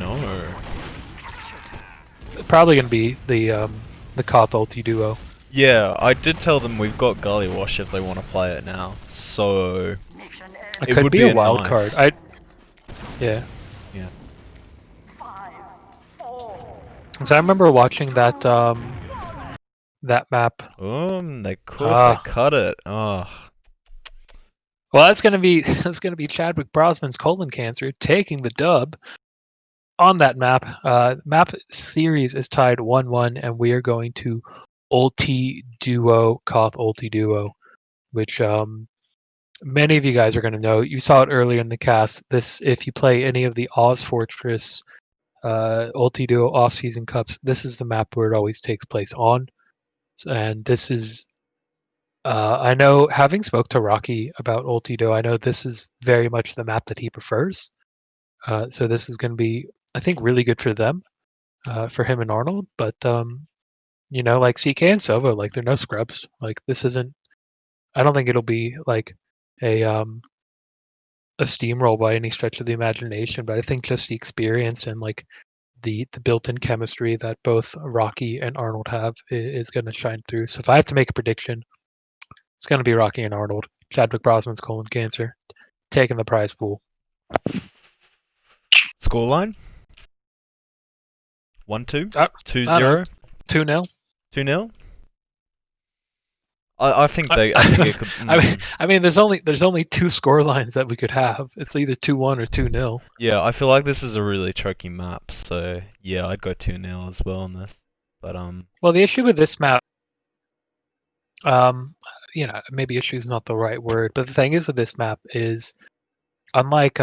probably going to be the Koth Ultiduo. Yeah, I did tell them we've got Gully Wash if they want to play it now. So It it could would be be a wild nice. card. Yeah. Yeah. So I remember watching that that map. They cut it. Oh. Well, that's gonna be Chadwick Brosman's colon cancer taking the dub on that map. Map series is tied 1-1, and we are going to Ultiduo, Koth Ultiduo, which many of you guys are going to know. You saw it earlier in the cast. This, if you play any of the Oz Fortress Ultiduo off-season cups, this is the map where it always takes place on. And this is, I know, having spoke to Rocky about Ultiduo, I know this is very much the map that he prefers. So this is going to be, I think, really good for them, for him and Arnold. But you know, like CK and Sova, like they're no scrubs. Like this isn't. I don't think it'll be like a steamroll by any stretch of the imagination. But I think just the experience and like the built-in chemistry that both Rocky and Arnold have is going to shine through. So if I have to make a prediction, it's going to be Rocky and Arnold. Chadwick Brosman's colon cancer taking the prize pool. Scoreline? 1-2? I 2-0? 2-0. 2-0? I think they. I think it could. I mean, there's only two score lines that we could have. It's either 2-1 or 2-0. Yeah, I feel like this is a really tricky map. So yeah, I'd go 2-0 as well on this. But Well, the issue with this map, you know, maybe issue is not the right word, but the thing is with this map is, unlike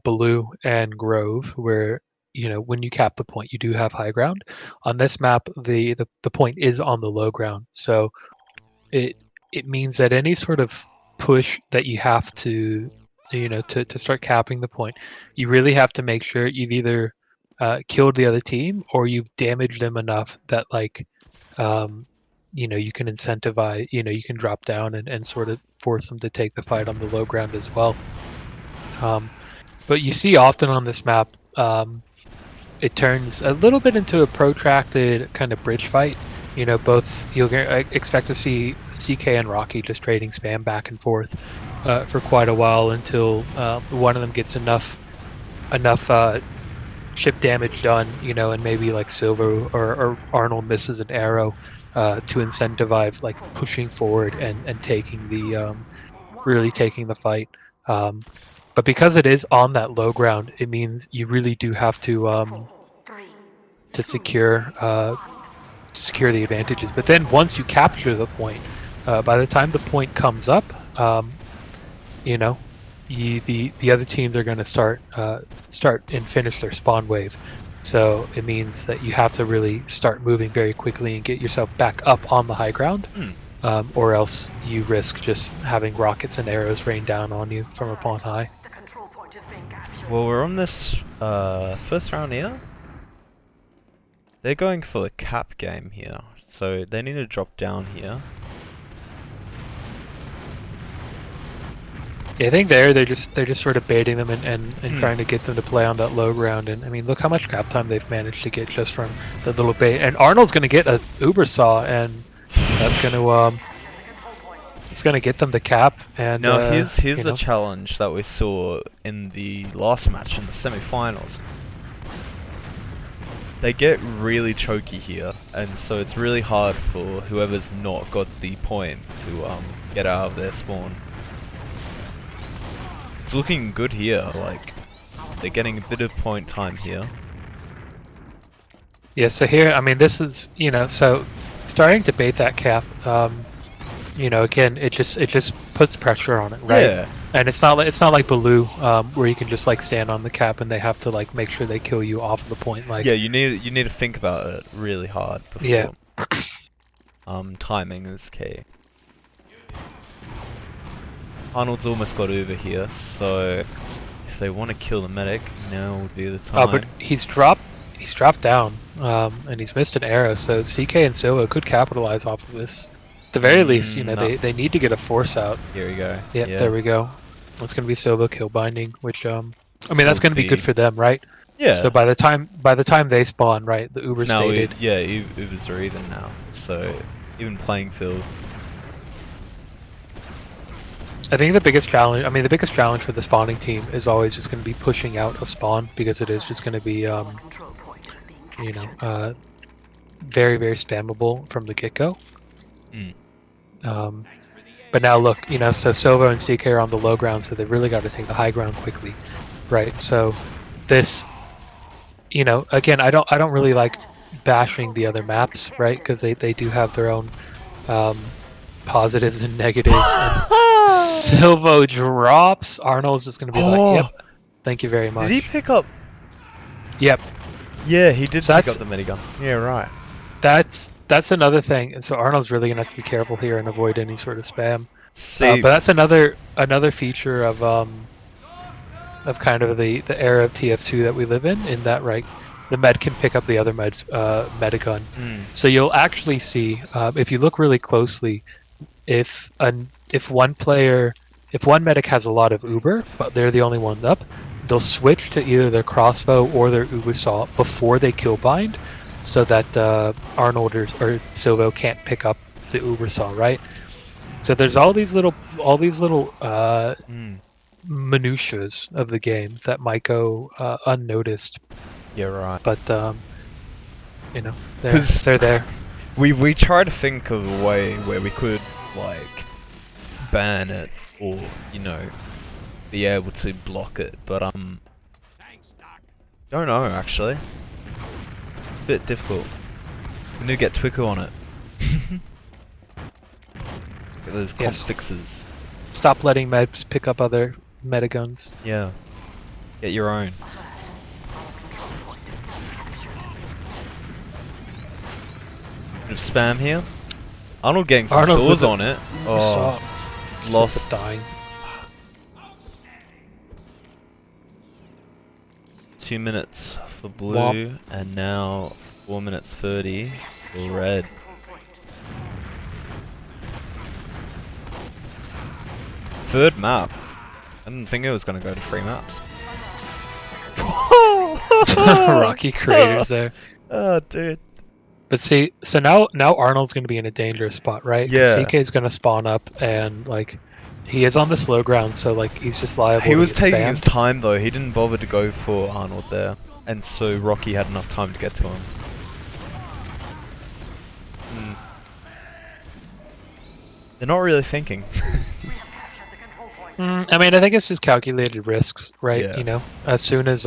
Baloo and Grove, where you know when you cap the point, you do have high ground. On this map, the point is on the low ground, so it means that any sort of push that you have to, you know, to start capping the point, you really have to make sure you've either killed the other team or you've damaged them enough that like you know, you can incentivize, you know, you can drop down and sort of force them to take the fight on the low ground as well. But you see often on this map, it turns a little bit into a protracted kind of bridge fight. You know, both you'll expect to see CK and Rocky just trading spam back and forth for quite a while until one of them gets enough chip damage done, you know, and maybe like Silver or Arnold misses an arrow to incentivize like pushing forward and taking the really taking the fight. But because it is on that low ground, it means you really do have to secure the advantages. But then once you capture the point, by the time the point comes up, you know, the other teams are going to start and finish their spawn wave. So it means that you have to really start moving very quickly and get yourself back up on the high ground, or else you risk just having rockets and arrows rain down on you from upon high. well, we're on this first round here. They're going for the cap game here, so they need to drop down here. Yeah, I think they're just sort of baiting them and trying to get them to play on that low ground. And I mean, look how much cap time they've managed to get just from the little bait. And Arnold's going to get a Uber Saw, and that's going to it's going to get them the cap. And Now here's you the know. challenge that we saw in the last match in the semi-finals. They get really choky here, and so it's really hard for whoever's not got the point to get out of their spawn. It's looking good here, like they're getting a bit of point time here. Yeah, so here, I mean, this is, you know, so starting to bait that cap, you know, again, it just puts pressure on it, right? Yeah. And it's not like Baloo, where you can just like stand on the cap and they have to like make sure they kill you off of the point. Like, Yeah, you need to think about it really hard before. Yeah. Timing is key. Arnold's almost got over here, so if they want to kill the medic, now would be the time. oh, but he's dropped down, and he's missed an arrow. So CK and Silva could capitalize off of this. At the very least, you know, no. they need to get a force out. Here we go. Yep, Yeah. there we go. That's gonna be Silva kill binding, which I mean that's gonna be good for them, right? Yeah. So by the time they spawn, right, the Uber now stated. Ubers are even now, so even playing field. I think the biggest challenge for the spawning team is always just going to be pushing out of spawn, because it is just going to be, you know, very, very spammable from the get-go. But now look, so Sova and CK are on the low ground, so they've really got to take the high ground quickly, right? So this, again, I don't really like bashing the other maps, right? Because they do have their own positives and negatives. And Silvo drops. Arnold's just going to be like, yep, thank you very much. Did he pick up? Yep. Yeah, he did So pick up the minigun. Yeah, right. That's another thing, and so Arnold's really gonna have to be careful here and avoid any sort of spam. See, But that's another feature of kind of the era of TF2 that we live in that right, the med can pick up the other med's medigun. So you'll actually see if you look really closely, if one medic has a lot of Uber, but they're the only one up, they'll switch to either their crossbow or their Uber saw before they kill bind, so that Arnold or Silvo can't pick up the Uber saw, right? So there's all these little minutiae of the game that might go unnoticed. yeah, right. But they're there. We try to think of a way where we could like ban it or be able to block it, but don't know actually. Bit difficult. We need to get Twicker on it. Get those comp fixes. Stop letting meds pick up other metaguns. Yeah. Get your own. Bit of spam here. Arnold getting some swords on it. Oh, lost. Dying. 2 minutes for blue, Womp. and now 4 minutes 30 for red. Third map. I didn't think it was going to go to 3 maps. Rocky creators there. Oh, dude. But see, so now Arnold's going to be in a dangerous spot, right? 'Cause Yeah. CK is going to spawn up, and like he is on the slow ground, so like he's just liable. He was to get taking spammed. his time though. He didn't bother to go for Arnold there, and so Rocky had enough time to get to him. They're not really thinking. I mean, I think it's just calculated risks, right? Yeah. As soon as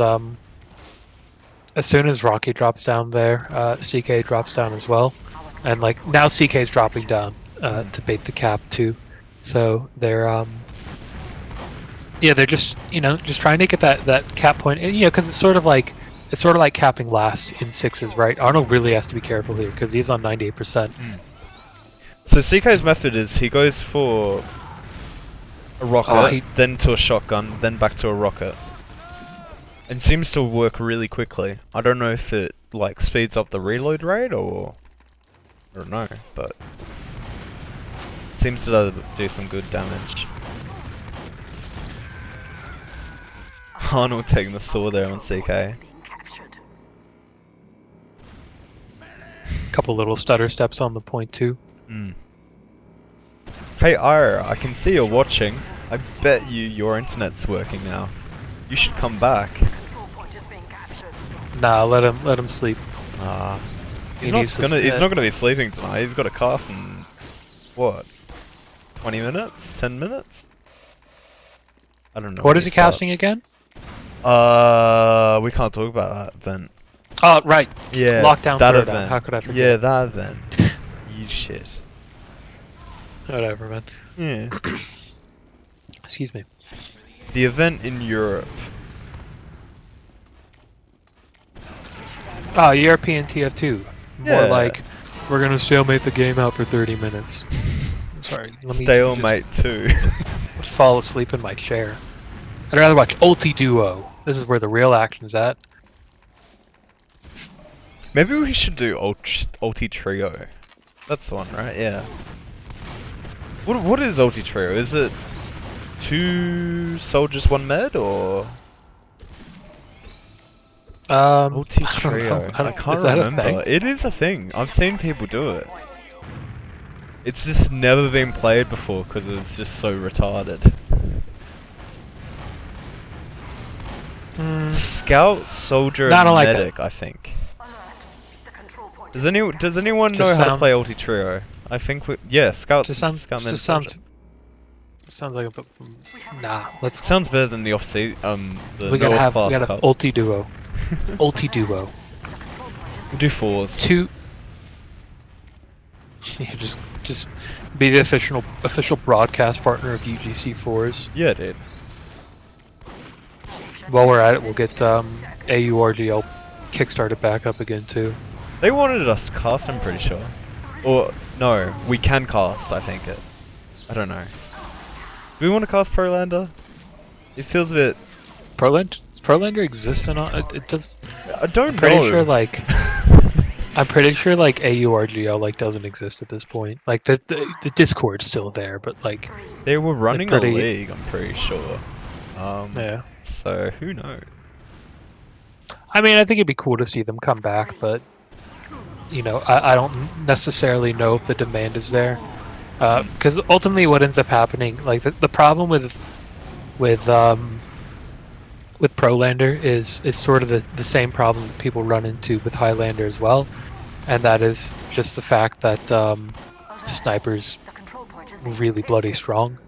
Rocky drops down there, CK drops down as well, and like now CK's dropping down to bait the cap too. So they're they're just just trying to get that cap point, and because it's sort of like capping last in sixes, right? Arnold really has to be careful here because he's on 98%. So CK's method is he goes for a rocket, then to a shotgun, then back to a rocket, and seems to work really quickly. I don't know if it like speeds up the reload rate or I don't know, but it seems to do some good damage. Arnold taking the sword there on CK. Couple little stutter steps on the point too. Hey Ira, I can see you're watching. I bet your internet's working now. You should come back. Nah, let him sleep. He's not gonna be sleeping tonight. He's got a cast in what? 20 minutes? 10 minutes? I don't know. What is he casting again? We can't talk about that event. Oh, right. Yeah, Lockdown that Throwdown. event. How could I forget? Yeah, that event. You shit. Whatever, man. Yeah. Excuse me. The event in Europe. Oh, European TF2. More Yeah. like, we're gonna stalemate the game out for 30 minutes. Sorry, let me Stalemate too. just fall asleep in my chair. I'd rather watch Ultiduo. This is where the real action's at. Maybe we should do Ultiduo. That's the one, right? Yeah. What is Ultiduo? Is it 2 soldiers, 1 med, or Ultiduo? I can't remember. It is a thing. I've seen people do it. It's just never been played before because it's just so retarded. Scout, soldier, No, I don't and like medic, I think. Does anyone know how to play Ultiduo? I think yeah, scout, Just scout, medic, sounds Sounds like a nah. Let's Sounds better than the off-season. The we gotta North have Fast Cup. Ultiduo. Ultiduo. We'll do 4s. Two. Yeah, just be the official broadcast partner of UGC 4s. Yeah, dude. While we're at it, we'll get AURGL kickstarted back up again too. They wanted us to cast, I'm pretty sure. Or, no, we can cast, I think it. I don't know. Do we want to cast Prolander? It feels a bit... Does Prolander exist or not? It does. I don't know. Pretty sure like I'm pretty sure like AURGL like doesn't exist at this point. Like the Discord's still there, but like They were running pretty- a league, I'm pretty sure. yeah. So, who knows? I mean, I think it'd be cool to see them come back, but you know, I don't necessarily know if the demand is there. Because ultimately, what ends up happening, like the problem with Prolander is sort of the same problem that people run into with Highlander as well, and that is just the fact that Sniper's really bloody strong,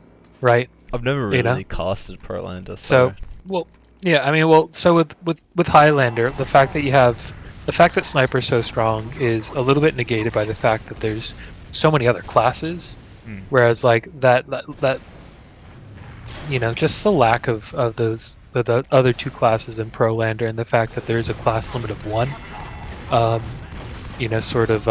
right? I've never really You know? casted Prolander, So, well, yeah, I mean, well, so with Highlander, the fact that Sniper's so strong is a little bit negated by the fact that there's so many other classes, whereas like that you know, just the lack of those the other two classes in Prolander and the fact that there's a class limit of 1, you know, sort of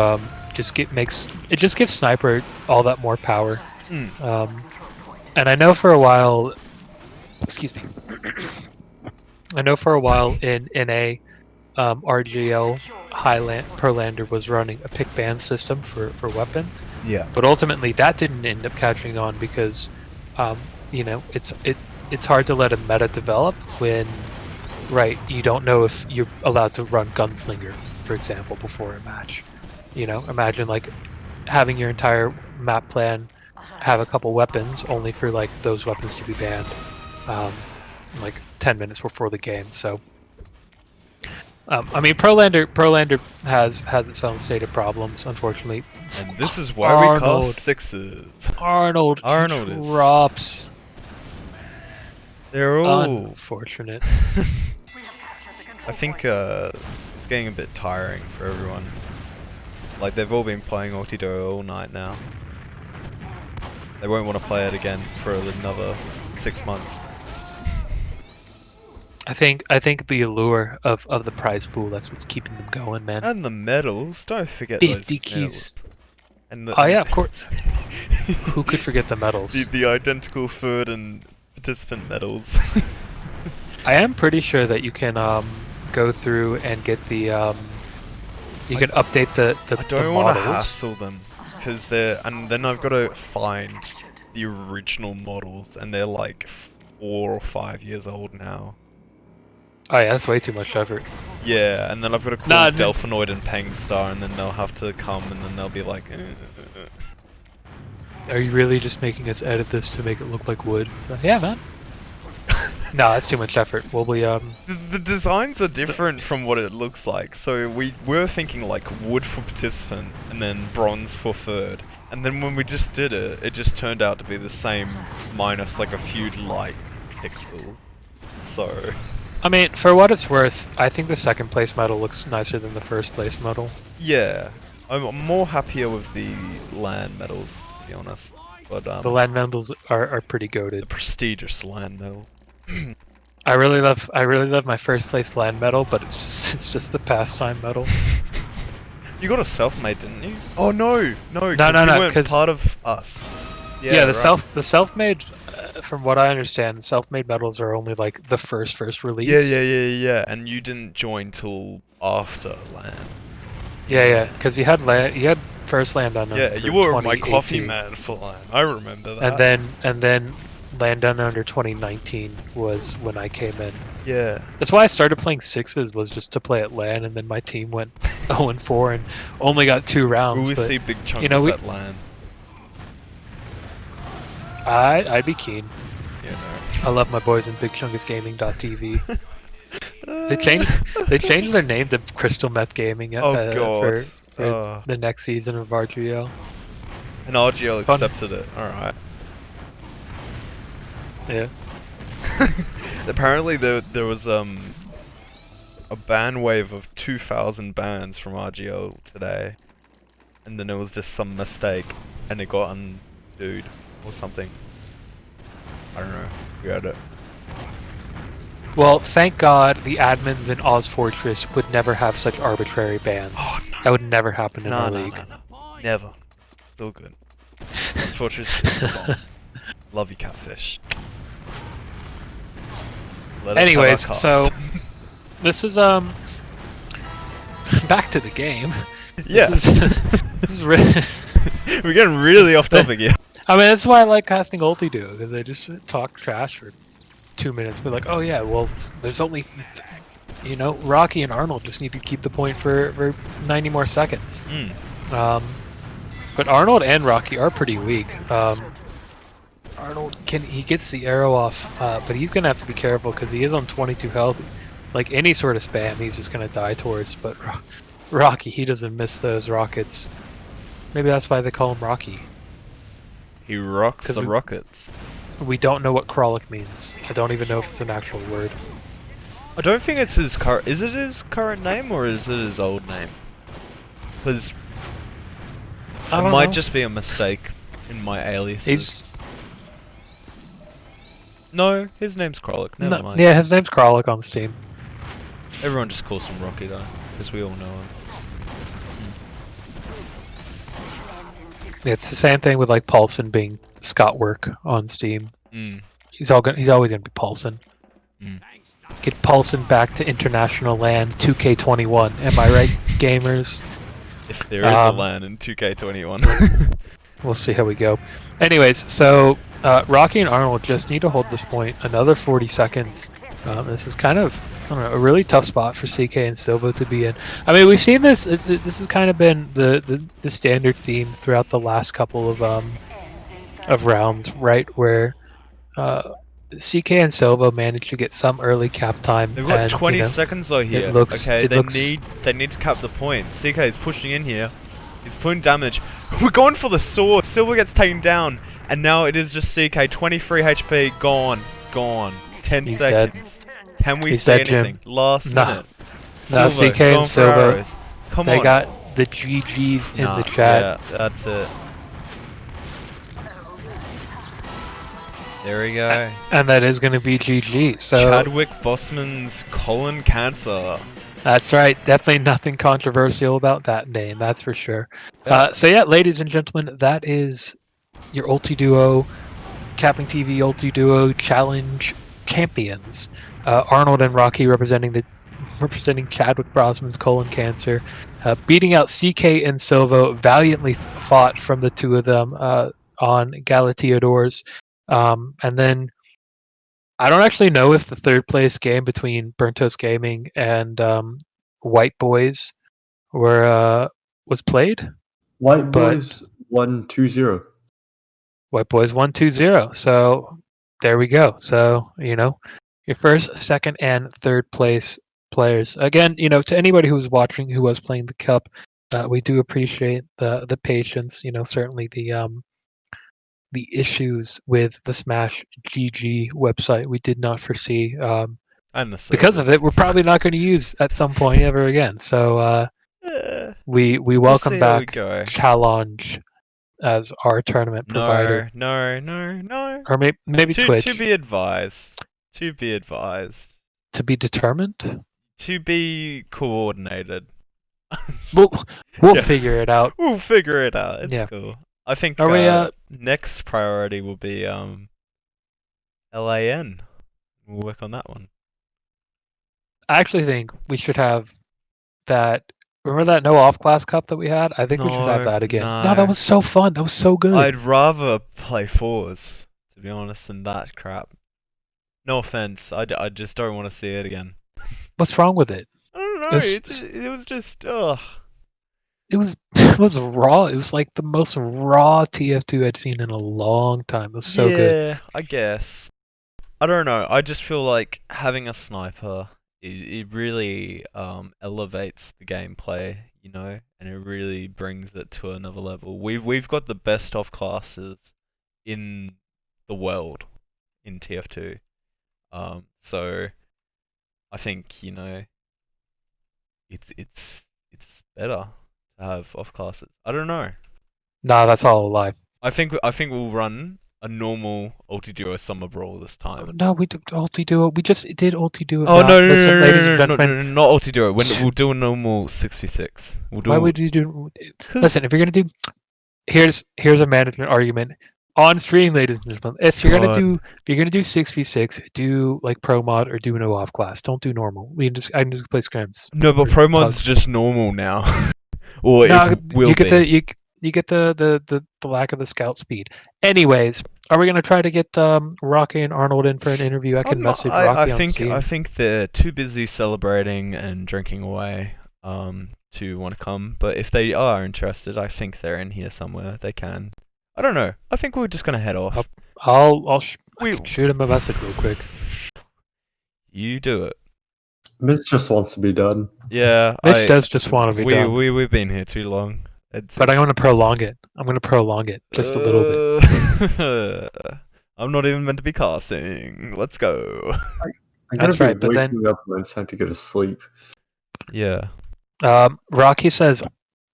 just gives Sniper all that more power. And I know for a while, excuse me, I know for a while in NA, RGL Prolander was running a pick ban system for weapons. yeah. But ultimately, that didn't end up catching on because, you know, it's hard to let a meta develop when, right, you don't know if you're allowed to run Gunslinger, for example, before a match. You know, imagine like having your entire map plan have a couple weapons, only for like those weapons to be banned, like 10 minutes before the game. So, I mean, Prolander has its own state of problems, unfortunately. And this is why we cast 6s. Arnold is- drops. They're all... Unfortunate. I think it's getting a bit tiring for everyone. Like, they've all been playing Ultiduo all night now. They won't want to play it again for another 6 months. I think the allure of the prize pool, that's what's keeping them going, man. And the medals, don't forget 50 those keys. medals. And the, Oh yeah, of course. Who could forget the medals? the identical third and participant medals. I am pretty sure that you can go through and get the you can update the I don't want to models. hassle them, because they're, and then I've got to find the original models, and they're like 4 or 5 years old now. Oh yeah, that's way too much effort. Yeah, and then I've got to call Nah, Delphinoid and Pangstar, and then they'll have to come, and then they'll be like, Are you really just making us edit this to make it look like wood? Yeah, man. No, that's too much effort. We'll be The designs are different from what it looks like, so we were thinking like wood for participant, and then bronze for third. And then when we just did it, it just turned out to be the same minus like a few light pixels. So... I mean, for what it's worth, I think the second place medal looks nicer than the first place medal. yeah, I'm more happier with the land medals, to be honest. But The land medals are pretty the goated. prestigious land medal. I really love my first place land medal, but it's just the pastime medal. You got a self-made, didn't you? Oh no, no, No, you weren't 'cause- part of us. Yeah, the right. self-made, from what I understand, self-made medals are only like the first release. Yeah, and you didn't join till after land. Yeah, because you had first land on Yeah, you were my coffee man for land. I remember that. and then land down under 2019 was when I came in. yeah, That's why I started playing sixes, was just to play at LAN, and then my team went 0-4 and only got 2 rounds. will we but see big chunks you know, at land? I'd be keen. Yeah, I love my boys in BigChunkusGaming.tv. They changed their name to Crystal Meth Gaming Oh, God. for the next season of RGL. And RGL Fun. accepted it. Alright. Yeah. Apparently there was a ban wave of 2,000 bans from RGL today, and then it was just some mistake, and it got undoed or something. I don't know. You had it. Well, thank God the admins in Oz Fortress would never have such arbitrary bans. Oh, no. That would never happen in our No, league. Never. Still good. Lost Fortress is the bomb. Love you, Catfish. Let us have our Anyways, cast. so this is back to the game. Yes. This is really. We're getting really off topic here. I mean, that's why I like casting Ultiduo, because they just talk trash for 2 minutes. But like, oh yeah, well, there's only, you know, Rocky and Arnold just need to keep the point for 90 more seconds. But Arnold and Rocky are pretty weak. Arnold he gets the arrow off, but he's gonna have to be careful because he is on 22 health. Like any sort of spam, he's just gonna die towards. But Rocky, he doesn't miss those rockets. Maybe that's why they call him Rocky. He rocks the rockets. We don't know what Kralik means. I don't even know if it's an actual word. I don't think it's his current. Is it his current name or is it his old name? Because it might just be a mistake in my aliases. No, his name's Kralik. Never mind. Yeah, his name's Kralik on Steam. Everyone just calls him Rocky though, because we all know him. It's the same thing with like Paulson being Scott Work on Steam. He's always gonna be Paulson. Get Paulson back to international land 2K21. Am I right, gamers? If there is a LAN in 2K21. We'll see how we go. Anyways, so Rocky and Arnold just need to hold this point another 40 seconds. This is kind of, I don't know, a really tough spot for CK and Silva to be in. I mean, we've seen this. This has kind of been the standard theme throughout the last couple of rounds, right? Where CK and Silva managed to get some early cap time. They've got and, 20 seconds though here. Okay, they need to cap the point. CK is pushing in here. He's putting damage. We're going for the sword. Silva gets taken down, and now it is just CK. 23 HP gone. 10 He's seconds. Dead. Can we He's say dead, anything? Jim. Last minute. No, Silva, CK and Silva. arrows. Come they on. got the GGs in the chat. Yeah, that's it. There we go. And that is going to be GG. So Chadwick Bossman's colon cancer. That's right. Definitely nothing controversial about that name. That's for sure. So yeah, ladies and gentlemen, that is your Ultiduo, CappingTV Ultiduo Challenge champions. Arnold and Rocky representing Chadwick Bossman's colon cancer, beating out CK and Silva. Valiantly fought from the two of them on Galatiadors. And then I don't actually know if the third place game between Burnt Toast Gaming and White Boys was played. White Boys 1-2-0. White Boys 1-2-0. So there we go. So your first, second, and third place players. Again, to anybody who was watching, who was playing the cup, we do appreciate the patience. Certainly the issues with the Smash GG website we did not foresee. And the because of it, we're probably not going to use at some point ever again. So we welcome back Challenge as our tournament provider. No. Or maybe Twitch. To be advised. To be determined. To be coordinated. We'll figure it out. We'll figure it out. It's cool. I think next priority will be LAN. We'll work on that one. I actually think we should have that. Remember that no off class cup that we had? I think we should have that again. No, that was so fun. That was so good. I'd rather play fours, to be honest, than that crap. No offense. I just don't want to see it again. What's wrong with it? I don't know. It was just ugh. It was raw. It was like the most raw TF2 I'd seen in a long time. It was so good. Yeah, I guess. I don't know. I just feel like having a sniper, it really elevates the gameplay, and it really brings it to another level. We've got the best of classes in the world, in TF2. So I think it's better to have off classes. I don't know. Nah, that's all a lie. I think we'll run a normal Ultiduo summer brawl this time. No, we did Ultiduo. We just did Ultiduo. Oh no, Listen, ladies and gentlemen. not Ultiduo. We'll do a normal 6v6. Why would you do? Listen, if you're gonna do, here's a management argument on stream, ladies and gentlemen. If you're gonna do 6v6, do like pro mod or do no off class. Don't do normal. I can just play scrims. No, but pro mod's just normal now. Or No, it will you get be. you get the lack of the scout speed. Anyways, are we gonna try to get Rocky and Arnold in for an interview? I can message Rocky on Steam. I think they're too busy celebrating and drinking away to want to come. But if they are interested, I think they're in here somewhere. They can. I don't know. I think we're just gonna head off. I can shoot him a message real quick. You do it. Mitch just wants to be done. Yeah, Mitch does just want to be done. We've been here too long. But I'm going to prolong it. I'm going to prolong it just a little bit. I'm not even meant to be casting. Let's go. That's right, but then waking up when it's time to go to sleep. Yeah. Rocky says,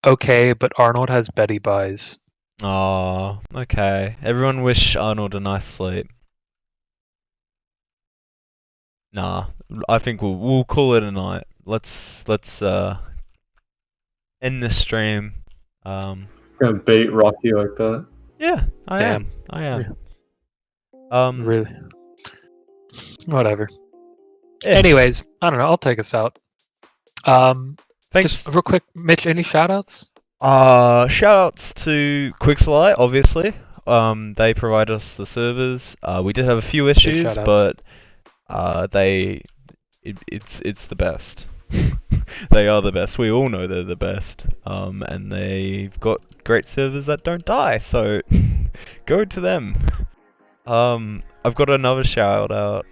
okay, but Arnold has Betty buys. Aw, okay. Everyone wish Arnold a nice sleep. Nah, I think we'll call it a night. Let's end this stream. Gonna bait Rocky like that. Yeah, I Damn. am. Really? Whatever. Yeah. Anyways, I don't know. I'll take us out. Thanks. Just real quick, Mitch, any shoutouts? Shoutouts to Quixelite, obviously. They provide us the servers. We did have a few issues, shoutouts. but it's the best. They are the best. We all know they're the best. And they've got great servers that don't die, so go to them. I've got another shout out.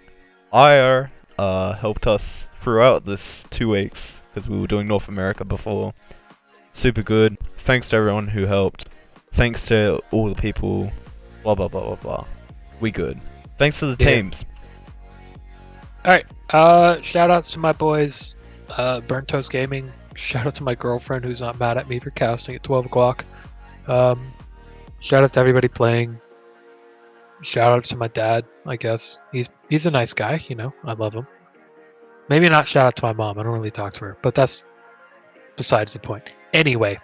Ire helped us throughout this 2 weeks because we were doing North America before. Super good. Thanks to everyone who helped. Thanks to all the people. Blah blah blah blah blah. We good. Thanks to the teams. Alright, shout outs to my boys, Burnt Toast Gaming. Shout out to my girlfriend who's not mad at me for casting at 12 o'clock. Shout out to everybody playing. Shout out to my dad, I guess. He's a nice guy, I love him. Maybe not shout out to my mom, I don't really talk to her, but that's besides the point. Anyway,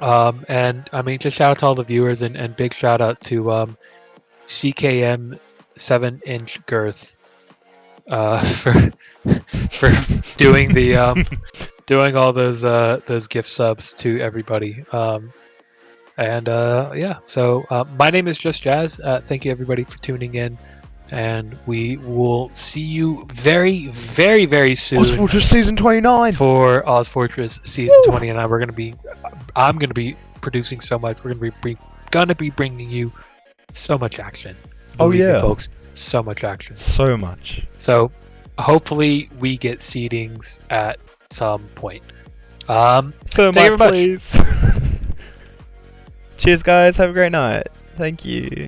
and I mean, just shout out to all the viewers and big shout out to CKM 7-inch girth for doing the doing all those gift subs to everybody. Yeah, so my name is Just Jazz. Thank you everybody for tuning in, and we will see you very, very, very soon. Oz Fortress Season 29 for Oz Fortress Season 29. I'm gonna be producing so much. We're gonna be bringing you so much action. Believe me, folks, so much action. So much. So hopefully we get seedings at some point. Thank you very much. Cheers, guys. Have a great night. Thank you.